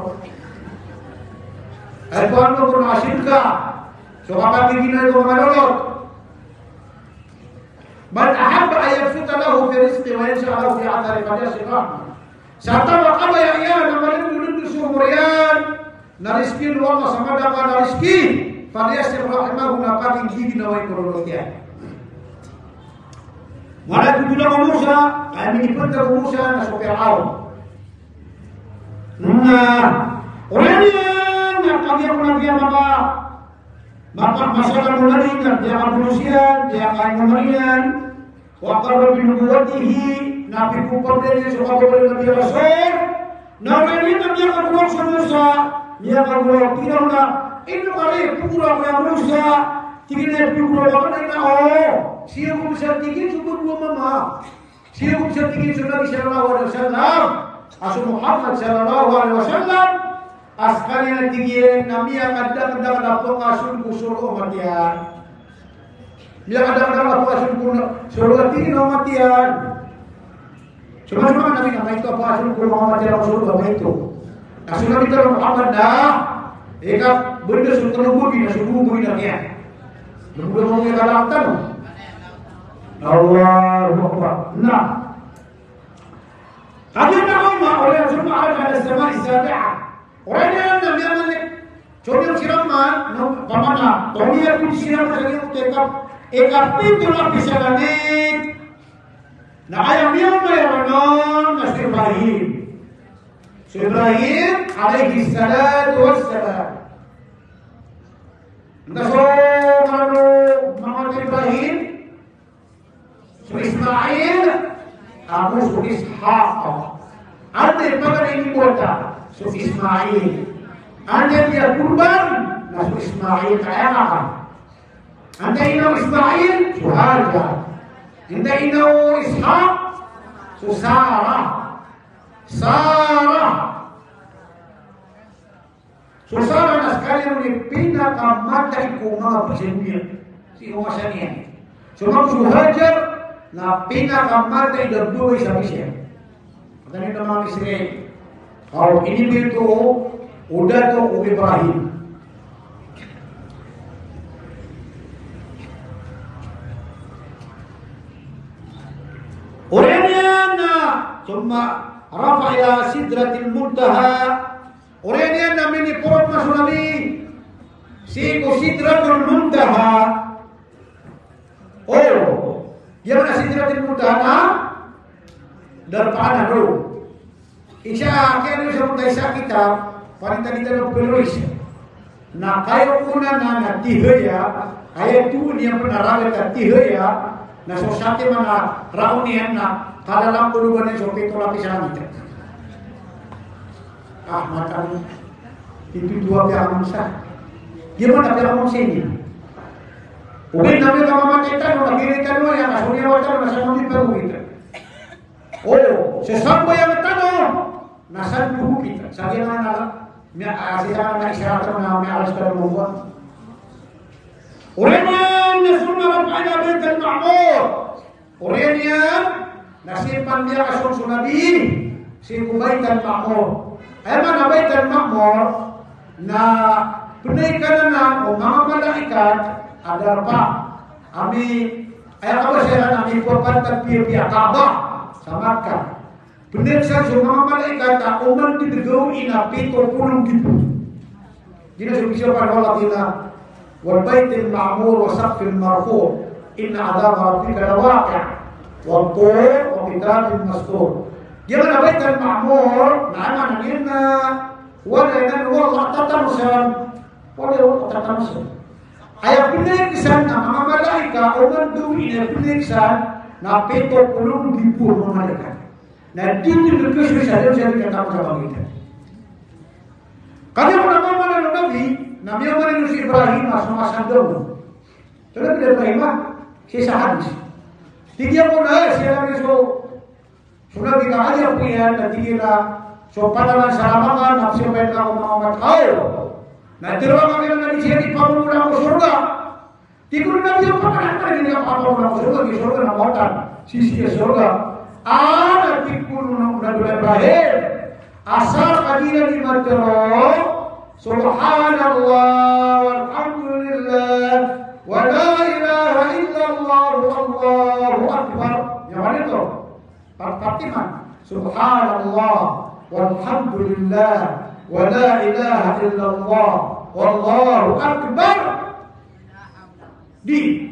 Ay tuhan lumor na asin ka. So kapag ginay ko mga lolot. Man ahabba ayabsuta lahu fi rizqi wa yansa'alahu fi athari qadasi rahmah. Sata wakaba yang ia nama dulu sumurian nariskin Allah sama dapat nariski pada yasir rahimah guna gigi nawai korolotia. Mana tu guna Musa, kami diperintah Musa na Fir'aun. Nah, orang yang kami mengajar maka masalah mulai dia akan berusia, dia akan kemarian, wakar berbinubuatihi. Nabi kupar dari suka kepada Nabi Rasul. Nabi ini Nabi akan buang Musa. Dia akan buang tidak nak. Ini kali pulang yang Musa. Tidak pulang apa nak? Oh, siapa bisa tinggi cuma dua mama. Siapa bisa tinggi Nabi Sallallahu Alaihi Wasallam. Asul Muhammad Sallallahu Alaihi Wasallam. Askari tinggi Nabi akan datang dapat asul usul umatnya. Dia akan datang dapat asul usul tinggi umatnya. Cuma Nabi nama itu apa asal kalau Muhammad jalan Rasul apa itu? Asal Nabi kalau Muhammad dah, eka benda suruh budi dah suruh budi dah dia. Udah mau ngelaktan. Allahu Akbar. Nah. Akhirnya Allah oleh semua ada sama Isabi'ah. Orang yang namanya Coba siraman, pamana, tomi aku siram lagi tekap, pintu lapis langit. Nah ayam yang meronon Nabi Ibrahim. Ibrahim alaihi salatu wassalam. Naso kalau Muhammad Ibrahim, Ismail, Abu Ishaq. Ada pada ini kota, Ismail. Anda dia kurban, Nabi Ismail ayah. Anda ino Ismail, Suharja. Anda ino Ishaq, Sarah. Sarah na sekalian ni pinakamatay ko mga pasimya. Si Umasanian. Sumang Suharja na pinakamatay dabduay sa misya. Kata ni naman Israel. Kalau ini begitu, udah tuh Ibrahim. Orangnya cuma rafa ila sidratil muntaha. Orangnya namanya porot masulami. Si sidratul muntaha. Oh, gimana sidratul muntaha? Daripada dulu. Isya kaya sa mga isa kita. Parintah kita nak peluis. Nak kayo una na tihaya, ayat tu ni yang pernah rakyat tihaya, na sosati mana raunian na kalalang puluhan yang sopi tolak pisang kita. Macam itu dua pihak manusia. Gimana pihak manusia ini? Mungkin nabi kama matikan, nak kirikan mo yang asunya wajar, nasa nabi peru kita. Oh, sesampai yang tanah, nasa tubuh kita. Saya mana? Siapa nak isyarat sama alas pada membuat. Orangnya nasunna rabbana baitul ma'mur. Orangnya nasipan dia asal Nabi si baitul ma'mur. Mana baitul ma'mur na penaikan na mga malaikat ada apa? Ami ayat apa saya nami perpatan pia Ka'bah sama Makkah. Benar saja semua malaikat tak umat didegau ina pito pulung gitu. Jadi siapa Allah kita wal baitil ma'mur wa saqfil marfu' inna adab rabbika lawaqi' wal tur wa kitabin mastur. Gimana baitil ma'mur? Nama nina wala nan wallah tatamusan. Wala tatamusan. Ayat pinagsan na mga malaika umat dumi na pinagsan na pito pulung gitu malaikat. Nah, itu berkhusus saya kata sama kita. Kalau nama Nabi yang menulis Ibrahim masa dahulu. Terus Ibrahim si sahabat. Tiga pun saya lagi sudah kita aja punya dan tiga so padanan salaman nafsu baik aku Muhammad kau. Nah, terus kami nanti jadi pemula surga. Tiga Nabi yang pernah ini apa surga di surga namanya sisi surga. Ada tikun Nabi Ibrahim asal kadiran di matero subhanallah walhamdulillah wa la ilaha illallah wallahu akbar. Yang mana itu? Fatimah subhanallah walhamdulillah wa la ilaha illallah wallahu akbar. Di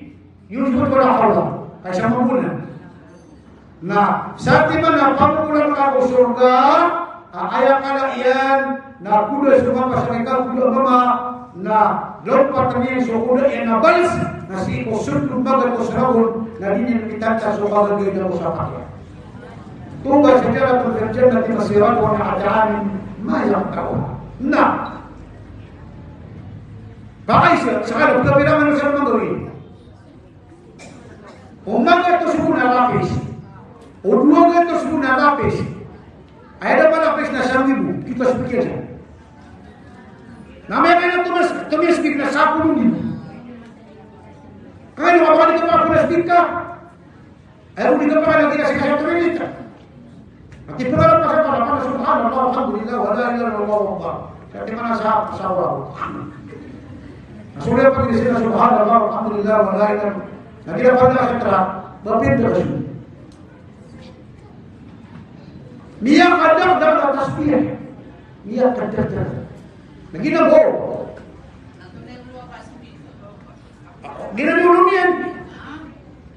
Yusuf Allah kasih mampunan. Nah, saat mana pampulan aku surga, ayat kalian, nah kuda semua masyarakat kuda mama, nah lompat kami sukuda yang nabalis, nasi kusur lembaga kusraun, nah ini kita cari soal lagi dalam usaha. Tunggu sejarah terjadi nanti masirat warna ajaran, mayang kau. Nah, Pak Aisyah sekarang kita bilang manusia menggori. Umat itu sudah lapis. Udua itu sudah lapis. Ada apa lapis nasa ibu? Kita sepikir saja. Namanya tumis speak na 10,000. Kaya apa di tempat punya speak ka? Ayaw di tempat lagi kasi kaya tuminita. At ipularan pa sa pala subhanallah alhamdulillah wa la ilaha illallah wallahu akbar. Kaya mana sa sawa. Sudah pergi di sini subhanallah alhamdulillah wa la ilaha. Nah kita pada setelah berpindah ke sini. Dia kadang dalam tasbih. Dia kadang. Lagi nak go. Gina ni ulunian.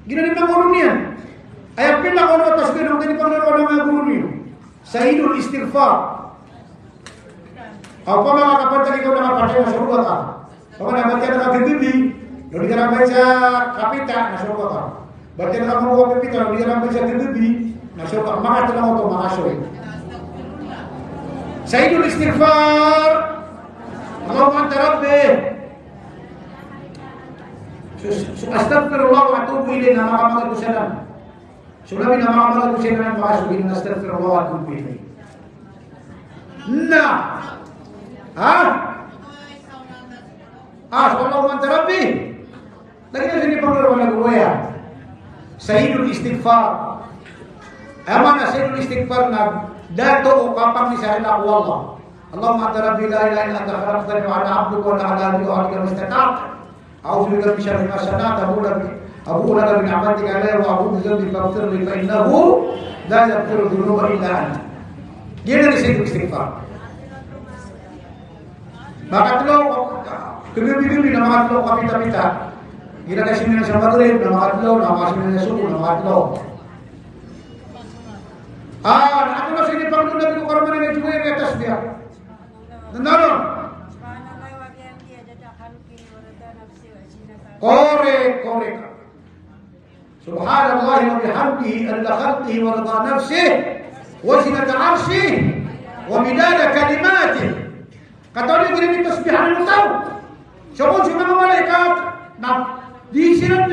Gina ni ulunian. Ayat pindah orang tasbih nak jadi panggil orang ulunian. Sayyidul istighfar. Apa mga kapatid ikaw nakapatid na suruga ka? Kung nabatya na kabibibi, hindi ka naman sa kapita, nasuruga ka. Batya na kamuha kapita, hindi ka naman sa kabibibi, nasuruga ka. Mga tanong ito, mga asoy. Sayyidul istighfar, Allahumma anta rabbi. Astaghfirullah wa atubu ilayhi na makamagad ko siya lang. Sulabi na makamagad ko siya lang, makasugin na astaghfirullah wa atubu ilayhi. Na! Allahumma anta rabbi. Lagi na sini panggil wala guya. Sayyidul istighfar. Amana sayyidul istighfar na dato o kapang ni sa Allah wallah. Allahumma anta rabbi la ilaha illa anta khalaqtani wa ana 'abduka wa ana 'ala ahdi wa ahdika mastata'tu. A'udzu bika min syarri ma sana'tu abu laka bi ni'matika 'alayya wa a'udzu bika min faghfir li fa innahu la yaghfiru dhunuba illa anta. Dia dari sayyidul istighfar. Makatlo, kemudian na makatlo kapita-pita. Gina kasi nila sa Madrid, na makatlo, na kasi nila sa Subo, na makatlo. Ako na sinipang doon nabi ko karamanan ng juwir at tasbih. Nandaron? Korek. Subhanallah wa bihamdihi adada khalqihi wa rida nafsihi wa zinata arshihi wa midada kalimatihi. Kata dia kira tasbihan itu tahu. Siapa cuma malaikat nak disirat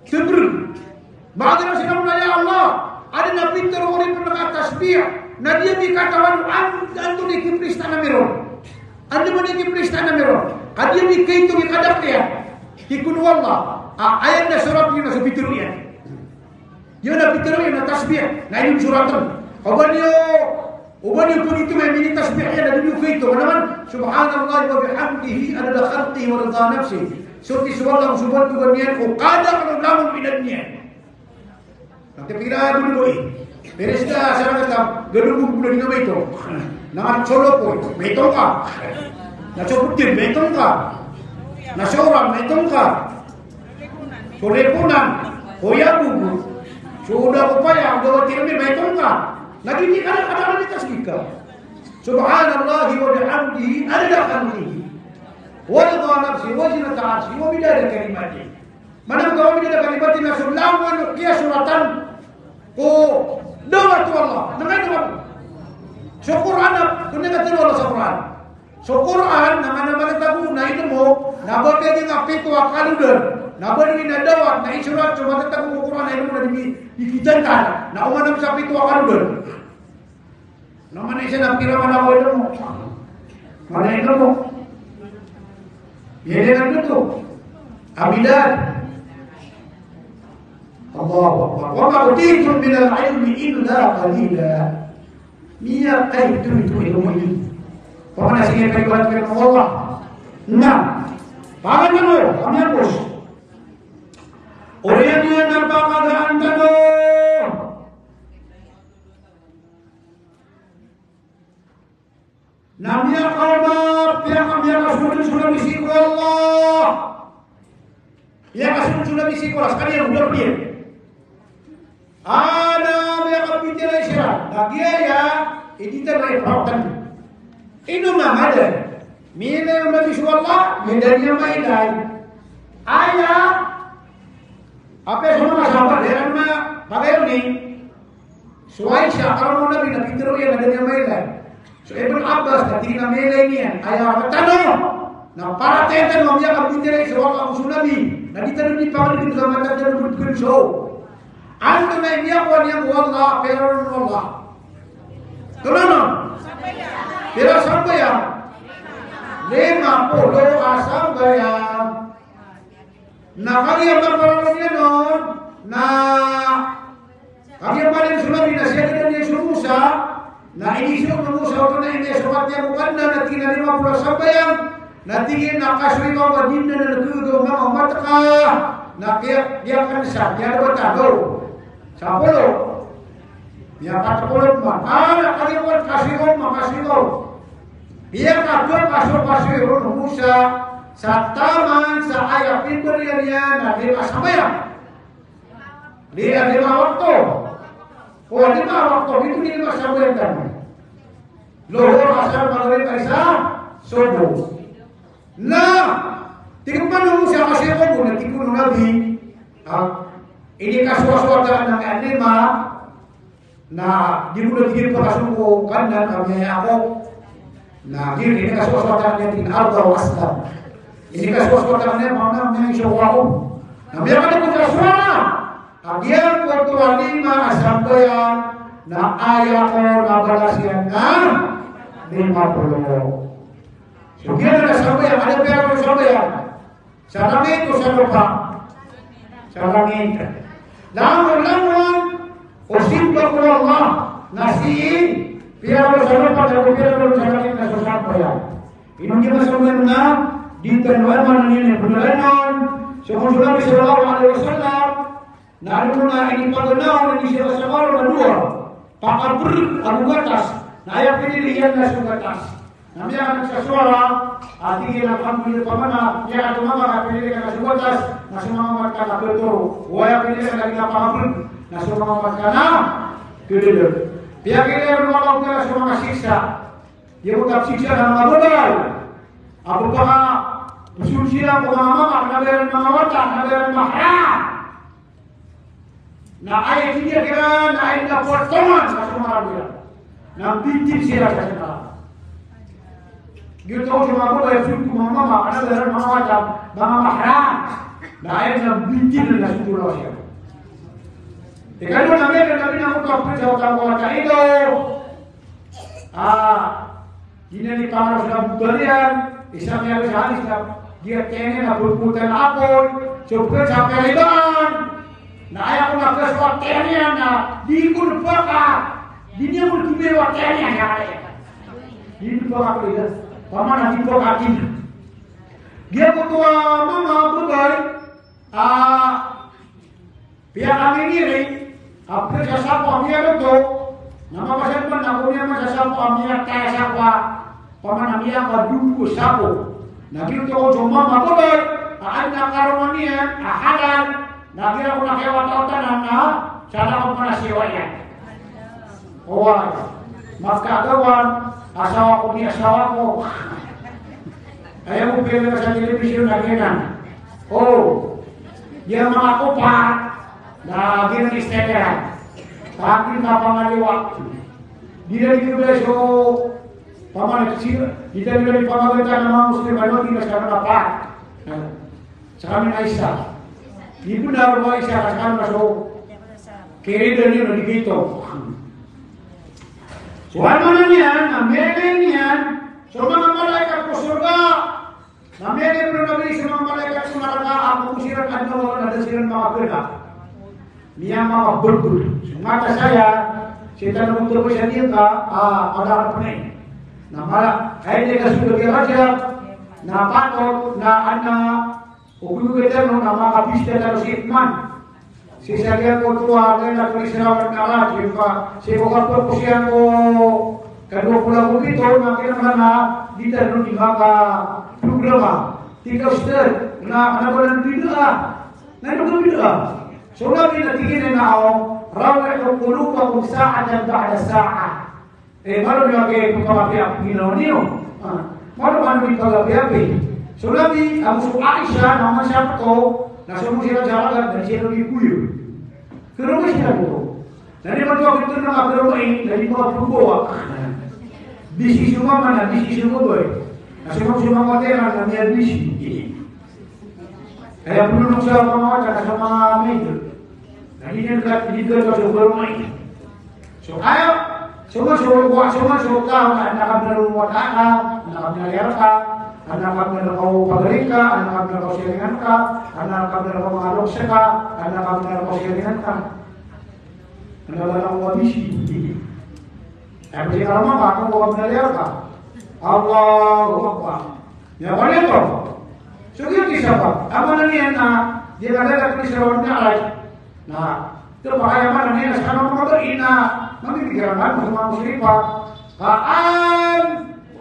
tebur. Bahagian sedang menanya Allah. Ada nabi terorang pendekat tasbih. Nah dia dikatakan antu di kipristana meron. Antu di kipristana meron. Kadia dikai itu dikadak dia. Dikunu Allah. Ayat dah surat ini nasib pitruya. Dia nak pitruya nak tasbih. Nah ini suratan. Ubani pun itu memiliki tasbihnya dan juga itu menaman subhanallah wa bihamdihi adada khalqihi wa rida nafsihi. Seperti seorang subhan juga niat qada kalau lamun bidanya. Nanti pira dulu boy. Beresda saya kata gedung bulan ini itu. Nama colok boy, beton ka. Na cobutin beton ka. Na seorang beton ka. Kolepunan, koyabu. Sudah upaya bawa tirmi beton ka. Lagi ni ada di tasbihkan. Subhanallah wa bihamdihi adada khalqihi wa rida nafsihi wa zinata arshihi wa midada kalimatihi. Mana kau midada kalimatihi nasullahu wa nuqiyah suratan ko doa tu Allah. Nangai tu. Quran kunna kata Allah Quran. Quran nama-nama tabu na itu mo nabote di ngapi tu akaludan. Nabon ni nadawa na isurat cuma tetap Quran itu na dikijankan. Na umanam sapi tu akaludan. Nama ni saya nak kira mana boleh demo. Mana itu mo? Ia dengan itu. Abidan. Allahu Akbar. Wa ma utitum min al-ilmi illa qalila. Mia kaitu itu ilmu ini. Pokoknya sini perikuan firman Allah. Nah, pangan dulu, kami hapus. Orang yang nampak keadaan tanu. Namanya kaumat, yang sudah bisiku Allah. Yang sudah bisiku Allah, sekali yang udah dia. Ada yang bicara isyarat. Nah dia ya, ini terlalu perawatan. Ini mah ada. Mila yang bisu Allah, medanya mailai. Ayah, apa semua sahabat heran mah pakai ini. Suaisha kalau Nabi Nabi terus yang medanya mailai. So Ibn Abbas ketika melenian ayah bertanya, nah para tenten mamnya kamu bicara soal Abu Nabi, nanti tadi dipanggil di zaman tadi berikut show. Anda memang yang wallah, perang wallah. Tolong, tidak sampai ya. 50 sampai ya. Nah kali yang berperangnya non, nah kali yang paling sudah dinasihat dan dia suruh Musa. Nah ini suruh Musa untuk ini seperti yang bukan dan tinggal 50 sampai yang Natingin nakasuri ko ba din na nagkudo mga mataka. Nakiyak kan sa dia dapat tahu. Sapolo. Dia kata kolot man. Nakaliwat kasih ko. Dia kata kasih Musa sa taman sa ayat pintunya na di masamaya. Dia 5 waktu. Oh 5 waktu itu di masamaya kan. Lohor asar maghrib Isya subuh. Nah, tinggal Musa kasih ko na tikuno nabi. Ini kaswa-swata ng anima na di mo nagigil pakasong ko kanan kami ako na ini kaswa-swata niya tinarda o aslam. Ini kaswa-swata niya mga mga isyawa ko. Na meron ko kaswa na. Agian ko ito alima asambayan na aya ko na balasyan na 50. So kaya na sabayan, ada pera ko sabayan. Sa langit o sa lupa? Sa langit. Langon-langon o simba ko Allah nasiin pera ko sa lupa at pera ko sa langit na sasabayan. Inong sabayan na dito na naman nila bunalanon. So kung Nabi sallallahu alaihi wasallam na ano na inipaganaw na di siya kasamaw na dua. Pakabr ang gatas na ayaw pinilihan na sa gatas. Namanya akan sesuara, hati kita alhamdulillah pamana, ya cuma maka pilih kana subatas, na sumama kana betul, waya pilih kana kita paham, na sumama kana pilih. Biar kita bermalam kana sumama siksa, dia bukan siksa dan mabudal. Apakah bersucilah pengamaman, naberan mengawatan, naberan mahram. Na ayat ini kira, na ayat na pertemuan, na sumama dia, na bintik sila kasih. Gitu cuma aku bayar suku mama, anak dalam mama macam mama mahram. Nah ayat yang bikin dan sepuluh ya. Kalau nabi nak kapal jauh tahu macam itu. Ini ni kamar sudah butarian, Islam yang sehari dia kene nak berputar apoi, coba sampai leban. Nah ayat aku nak kesuat kene na diikut bakar, dia pun kimewa kene ya. Ini bakar dia. Paman nanti kau kakin. Dia ketua mama bukan. Pihak kami ini, apa siapa dia itu? Nama pasal pun aku ni macam siapa dia kaya siapa. Paman dia kadu siapa. Nabi itu kau cuma mama bukan. Anak karomanian, halal. Nabi aku nak lewat otan anak. Cara aku mana siwanya. Oh, maka kawan. Asawa ko ni asawa ko. Ayaw mo pila sa television na kinan. Oh, dia mga kupat na ginag-isteteran. Pagin na pangaliwa. Di na dito pamanag sila. Di na dito pangaganda ng mga Muslim. Ano, di na siya napat. Sa kami na isa. Di po na ruwa isa. Sa kami na so. Kiridan yun, di dito. Soal mana niyan, namere niyan, sa mga malaikat ko surga. Namere pero nabi sa mga malaikat sa maraka, ako kusiran at nawa na dasiran mga pera. Niya mga berbur. Mata saya, kita nak untuk bersedia ada apa ni? Nama, saya dia sudah kerja, na patut, na anak, uku kita nama habis dia terus iman. Sisa dia ko tua na tulisirawan karat juga si bukan perpusian ko kedua pulau itu makin mana di dalam di maka programa tiga step na bulan bid'ah na itu bid'ah soalnya bila tingin na ako rawu qulubakum sa'atan ba'da sa'ah baru dia ke pengalaman niyo baru kan pengalaman soalnya di Abu Aisyah nama siapa ko na semua sila jalan dan sila dikuyu. Kerumah sila po. Dari mga ito na kapirumain, dari mga pagbawa. Bisi semua mana, bisi semua boy. Na semua matera na niya bisi. Kaya pununong sa mga wata sa mga medyo. Nahinan ka, dito ka sa kapirumain. So kaya, sumasuka ka, nakabinarumot ka, nakabinalir ka, anak kami kau pagaling ka, anak kami kau siringan ka, anak kami kau mengadopsi ka, anak kami kau siringan ka. Anak kami kau bisi. Tapi kalau mama kau mengalir ka, Allahu Akbar. Ya boleh toh. So dia kisah apa niya na dia ada di serawat niya alay. Nah, itu bahaya mana niya sekarang mga ina magbibigaran mo sa mga muslipa.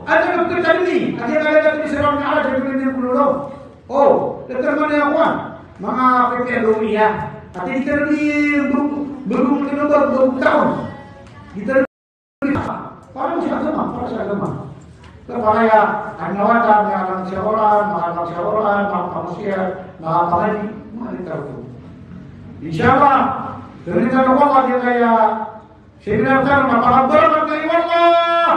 Ada dokter tadi, ada di serawat niya alay sa pinili kulo. Oh, dokter mana yang kuat? Mga PPLOI ya. At dito ni bergumul tahun. Dito para sa agama. Kaya anawatan ng alang siyawaran, mga manusia, mga pangani, mga ito. Insyaallah, dengan Allah dia kaya sebenarnya mapakabaran kayo Allah.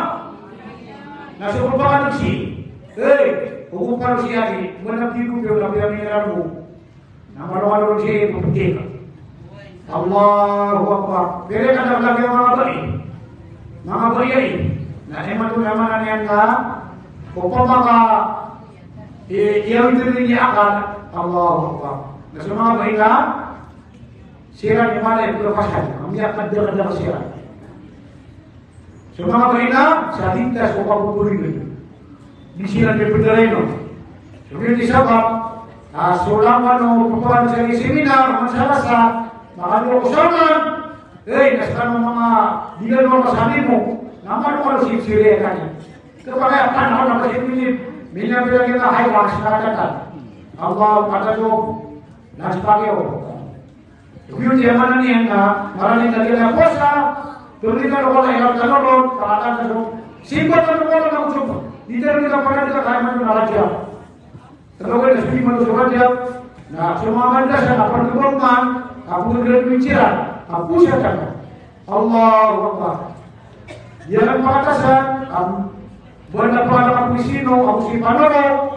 Nasa upakan si, upakan siya ni, manapigong yung labi-labi mo. Nama-nama siya puputik. Allahu Akbar. Pero kadang-kadang yung mga bayi. Na emang tu naman yang ka, upang maka iyaw ito rin niya akan Allahu Akbar. Na sa mga bayi ka, sira ni mana yang berpasan, kami akan dengar sira. So mga bayi ka, sa tintas ko papupurin di sira ni Pedreno. So yun di sabab, sulaman o pupuan sa seminar, masalah sa makanya usaman, nasa mga digan mo kasali mo, naman ko si sire kanya. Kepada panahon na kasi minabila kita hay masyarakat. Allah kata jo nas pagyo. Yun di mana ni nga marami na kita posa, tulitan ko na ilang tanong kata jo. Simple na ko na usap. Dito kita pada kita kaya man na raja. Kalau kita sini man raja, na sumamanda sa pertemuan, aku berbicara, aku siapa? Allahu Akbar. Jangan pangatasan, buwan pa ang pisino, ang si Panoro,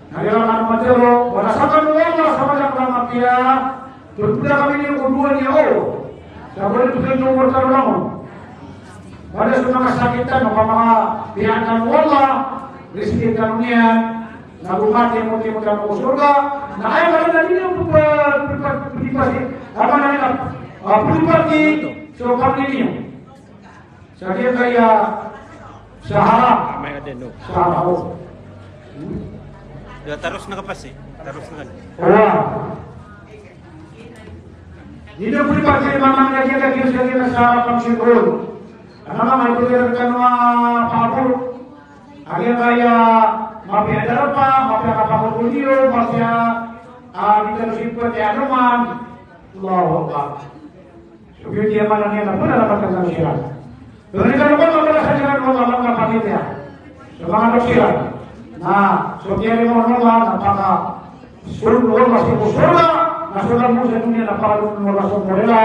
nalilang ang matero, walasakan mo Allah sama lang ng mapia, turpuda kami niyo kuduan niya o, sa buwan ito kayo ng lang mo. Pada sa mga sakitan, mga pihanan mo Allah, riskin ka niya, nabumati mo tayo mo surga, na ay wala na rin yung pagpipasi, apa na nila, pagpipasi, so kami niyo. Saya kaya sahara. May adeno. Sahara. Terus nakapasi. Terus na. Wah. Hindi ko pakai mamang lagi lagi sahara pang siguro. Ano may tuloy kan pabor. Agi kaya mapia darapa, mapia kapag uliyo, mapia dito sipot ya naman. Allahu Akbar. So dia mana niya na pun dapat kan siya. Berikan Allah pada sajaran Allah Allah panitia. Semangat doksiran. Nah, sokiari mohon Allah apakah surga masih surga, nasulah musuh dunia apakah Allah surga.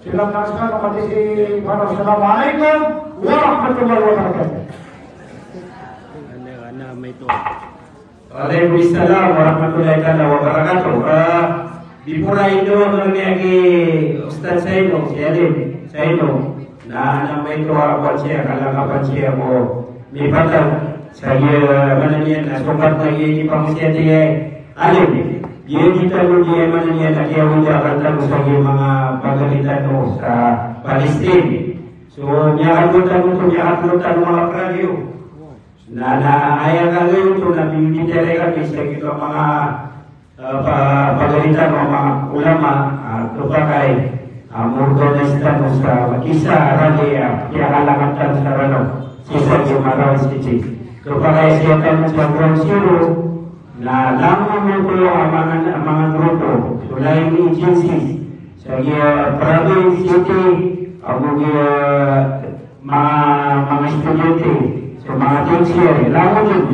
Silakan sekali kondisi pada Assalamualaikum warahmatullahi wabarakatuh. Ana may to. Waalaikumsalam warahmatullahi wabarakatuh. Di pura Indo lagi Ustaz Saino, Saino. Na namay ito ako siya, kalakapan siya ko may patang sa mana niya na sukat na iya ipang siya niya alim iya kita mo niya mana niya na kaya mo niya kanta mo sa mga pagalitan mo sa Palestine. So niya agutan mo ito, niya agutan mga pragyo na naaya ka ngayon ito na binitere kami sa ito mga pagalitan mo mga ulama ito pa kay murdonestan sa kisah radia yang alangatan sa rano sisa yung maraw sisi kapag siya tayo sa Bronzero na lamang mo ko yung mga grupo sulay ni agency sa province city ang mga estudyante sa mga teacher lamang yun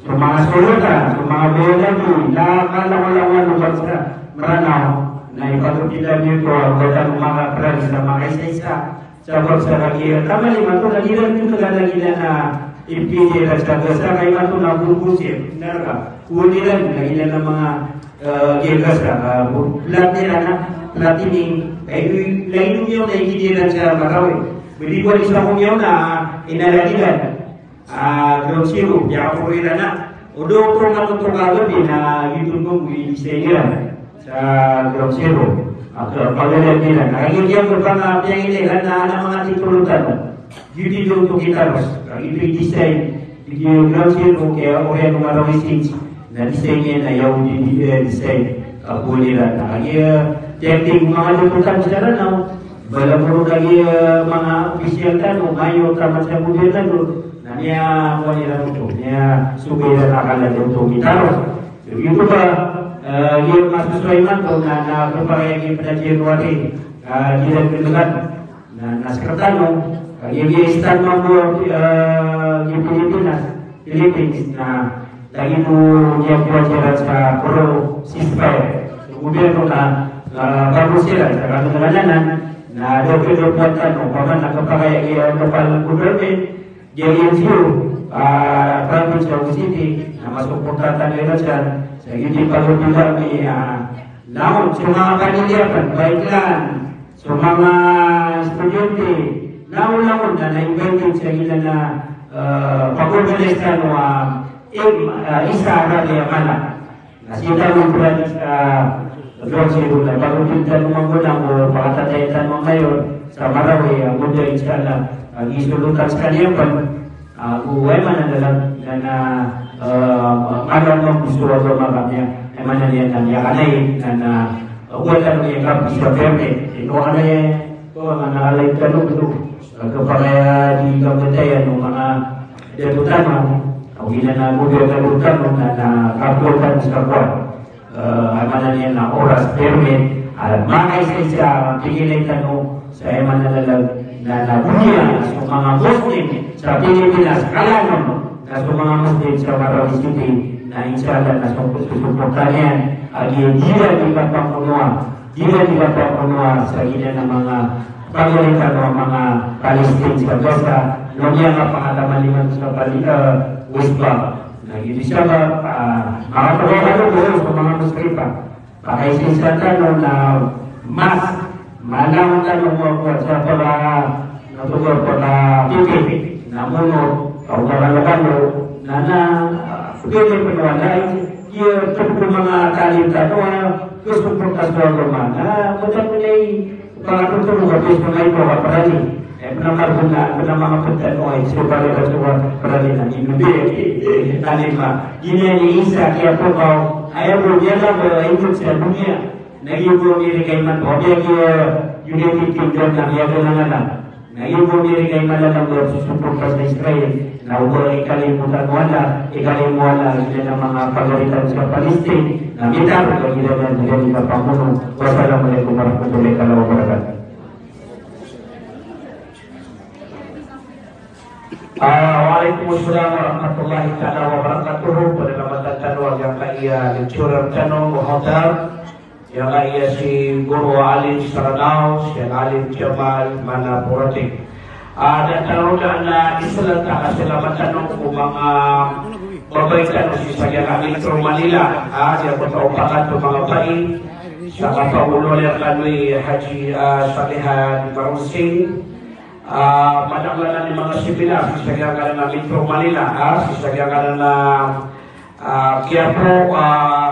sa mga sulutan sa mga bayadami nakalawalangan ng bansa maranaw na ipatutila niyo ang mga friends na mga isa-isa sa bansa lagi. Tama lima ito, nagilan nito nagagila na ipili at sa gasa kayo ito na bumbusin. Naraka, unilan, nagilan ng mga gilgasa. Lahat nila na, platining, lain nyo na ikidilan sa Marawi. Bili ko isa kong yun na inalagilan. Ground Zero, kaya ako rin na. O doon ko natutungagod na YouTube mo, i-stay sa Ground Zero at paglalan nila. Nakikigyan ko pa nga piyang inilan na mga titulutan. Yun din yung tukitan. Ito i-design Tige ground zero kaya ore no marawisins na desain na yaw di desain kapuliran. Kaya testing mga lututan sa Ranao, balaburo lagi mga opisyal tano, mayo tamat sa gobyerno na niya ko nila ito, niya sugay na nakala dito gitaro. Ito ba, yung masusuay man ko na nakapagayagin pa na January, dilang pinulat na sekretano, yung i-stand mo yung Philippines na lagi mo niya buwan sa pro ceasefire. Yung gobyerno na bago sila sa katungalanan na doon-doon o paman nakapagayagin local government, JNCU, province of city, na masuportatan nila dyan, sa hindi pagod-doon may laon sa mga kanilyapan, baiklan, sa mga estudyante, laon-laon na na-invited sa ilan na pag-organizan o isa na niyamana. Nasita mo pala sa doon siguro na pag-upuntan mo magulang o pakatatayitan mo ngayon sa Marawi, ang mundo inshallah, ang isulutan sa kanilyapan, buhay man na alam mo gusto ako makamya ay manalian na niya kanay na wala mo yung kapis sa permit ito kanay ito ang naalay tanong kapag di ka matayan ng mga deputan mo o ginanagulo na lutan mo na kaputan sa kwan ay manalian na oras permit at mga isa pigilay tanong sa ay manalalag na nabuhiyan sa mga Muslim sa Pilipinas kalanon na sa mga Muslim sa Marawi City na inshallah na susuportan yan at hindi di ba papunua sa ina ng mga pagalitan ng mga Palestine sa Gaza nung yan ang pangalaman liman sa West Bank na hindi siya mga pagkakalo sa mga Muslim pa pakaisin sa tanong na mas malang tanong mo sa natutuwa po na pipi na muno o karalakan na pwede po naman yung mga kalimtan o gusto po kaswalo man kung mo na'y pangatutulong at gusto nga ito kaparali penamarbon na mga puntan o ay siya pala kasuwa parali na inubi talima yun isa kaya po ka ayaw po niya lang ayun sa dunia naging po nirigay man po United Kingdom na iyago na nga lang ngayon po nirigay malalang susuportas na Israel na huwag ikalimutan wala, ikalimutan sila ng mga pagalitan sa Palestine na mitaro na ginagawa nila nila Pangulo. Wassalamualaikum warahmatullahi wabarakatuh. Waalaikumsalam warahmatullahi wabarakatuh. Penyelamatan tanwal yang kaya lecturer tanong muhadar yang kaya si Guru Alim Saranau, Syekh Alim Jamal Manapuratik. Dan taruhan na isa lang sila matanong kung mga babaikan si Sagyang Metro Manila. Siya po taupakan ng mga bain sa kapaulo ng kami Haji Salihan Marusing. Madanglanan ng mga seminar si Sagyang Metro Manila. Si Sagyang na Quiapo,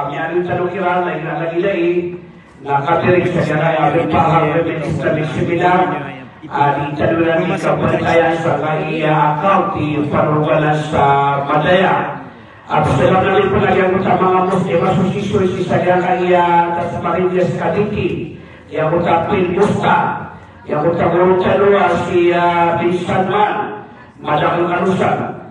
miyanin tanong kiran na ilalagilay na katirig sa Sagyang Pahal ng Islamic Seminar. Di talunan ni kapantayan sa kaya account di parugalan sa Madaya. At sa namin po nagyang sa mga Muslim asosisyon si Sagyang kaya sa Marindes Kadiki yang utapin Musta yang utapin Talua si Binsan Man Madang Kanusan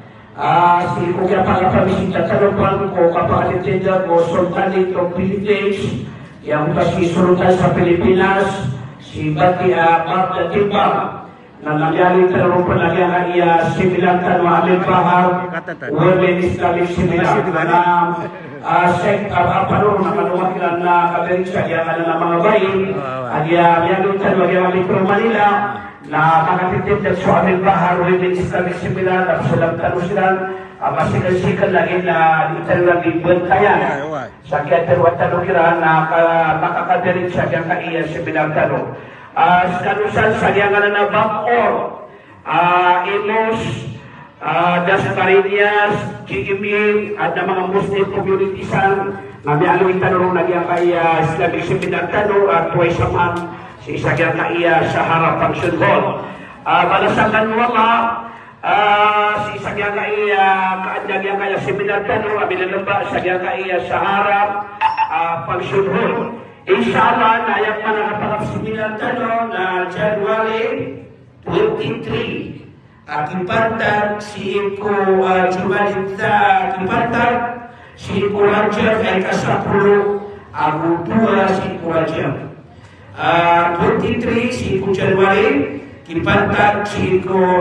si Kuya Pangapamisita Talupan ko kapakalitinda ko Sultanit of Philippines yang utasi Sultan sa Pilipinas si Bati Abda Timbang na nangyari talong panagyan iya similar tanwa Amin Bahar Women Islamic Seminar na Sheikh Aparong na manuwakilan na kaberisya yang ada na mga bayin at yung tanwa yung Metro Manila na makatitip ng Amin Bahar Women Islamic Seminar na sulang tanong silang masikan-sikan lagi na itanong ng ibuntayan sa kaya tanong kira na makakaberisya yang kaiya seminar tanong kanusan Sagyangan na Bangor, Imus, Dasmariñas, Chiimim, at ng mga Muslim communitiesan na may alawin tanong nagyang kaya Islamic Seminar tanong at tuway saman si Sagyang kaya sa harap function hall. Malasakan wala si sagyakai kaandang yang kaya seminar tanong abilang lembak sagyakai sa harap pagsunod. Inshallah na yang manakapakap seminar tanong na January 23 akibatang si ko Jumalita akibatang si ko Rajab ay kasapulong ang 2 si ko Rajab 23 si ko January kipantat si ko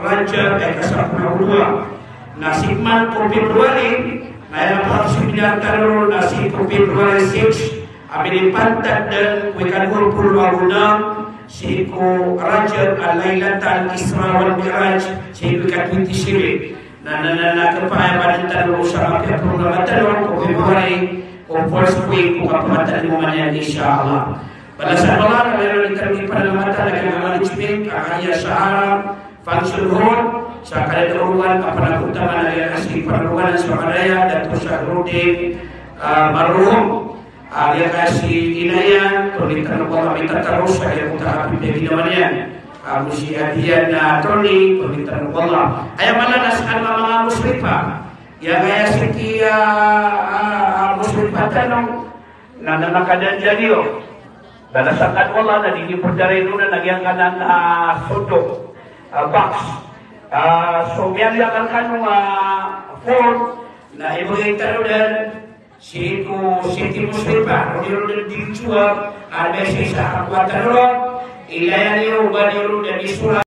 Rajab ay kasapulong 2 na sigman ko February na yung seminar tanong na si ko February 6 apilipantat dan kuikan hurpul wagunang si ko Rajab al-Lailatan Isra wal Miraj si kuikan 27 na kapaya panintan mo sa mga programatan ko February o first week kung kapamatan mo man yan insyaAllah. Balasan mo lang, meron itang ipanamatan na management kakaya sa Arab function hall sa kalituruan kapanakuntaman na yan kasi panaruan sa Madaya dato sa Rode Maruhong dia kasih inayan, permintaan ko kami terus saya putar api dari namanya. Musi hadiah na Tony, permintaan ko Allah. Ayam mana nasakan mga muslipa. Ya kaya sekia muslipa tanong na nakadaan dyan Dalasakan Allah na dilipod dari nuna nagyang kanan soto box. So biyan kanong form na ibigay taludan si muslipa udah dijual ada sisa kekuatan roh ilayan yo bani dan isu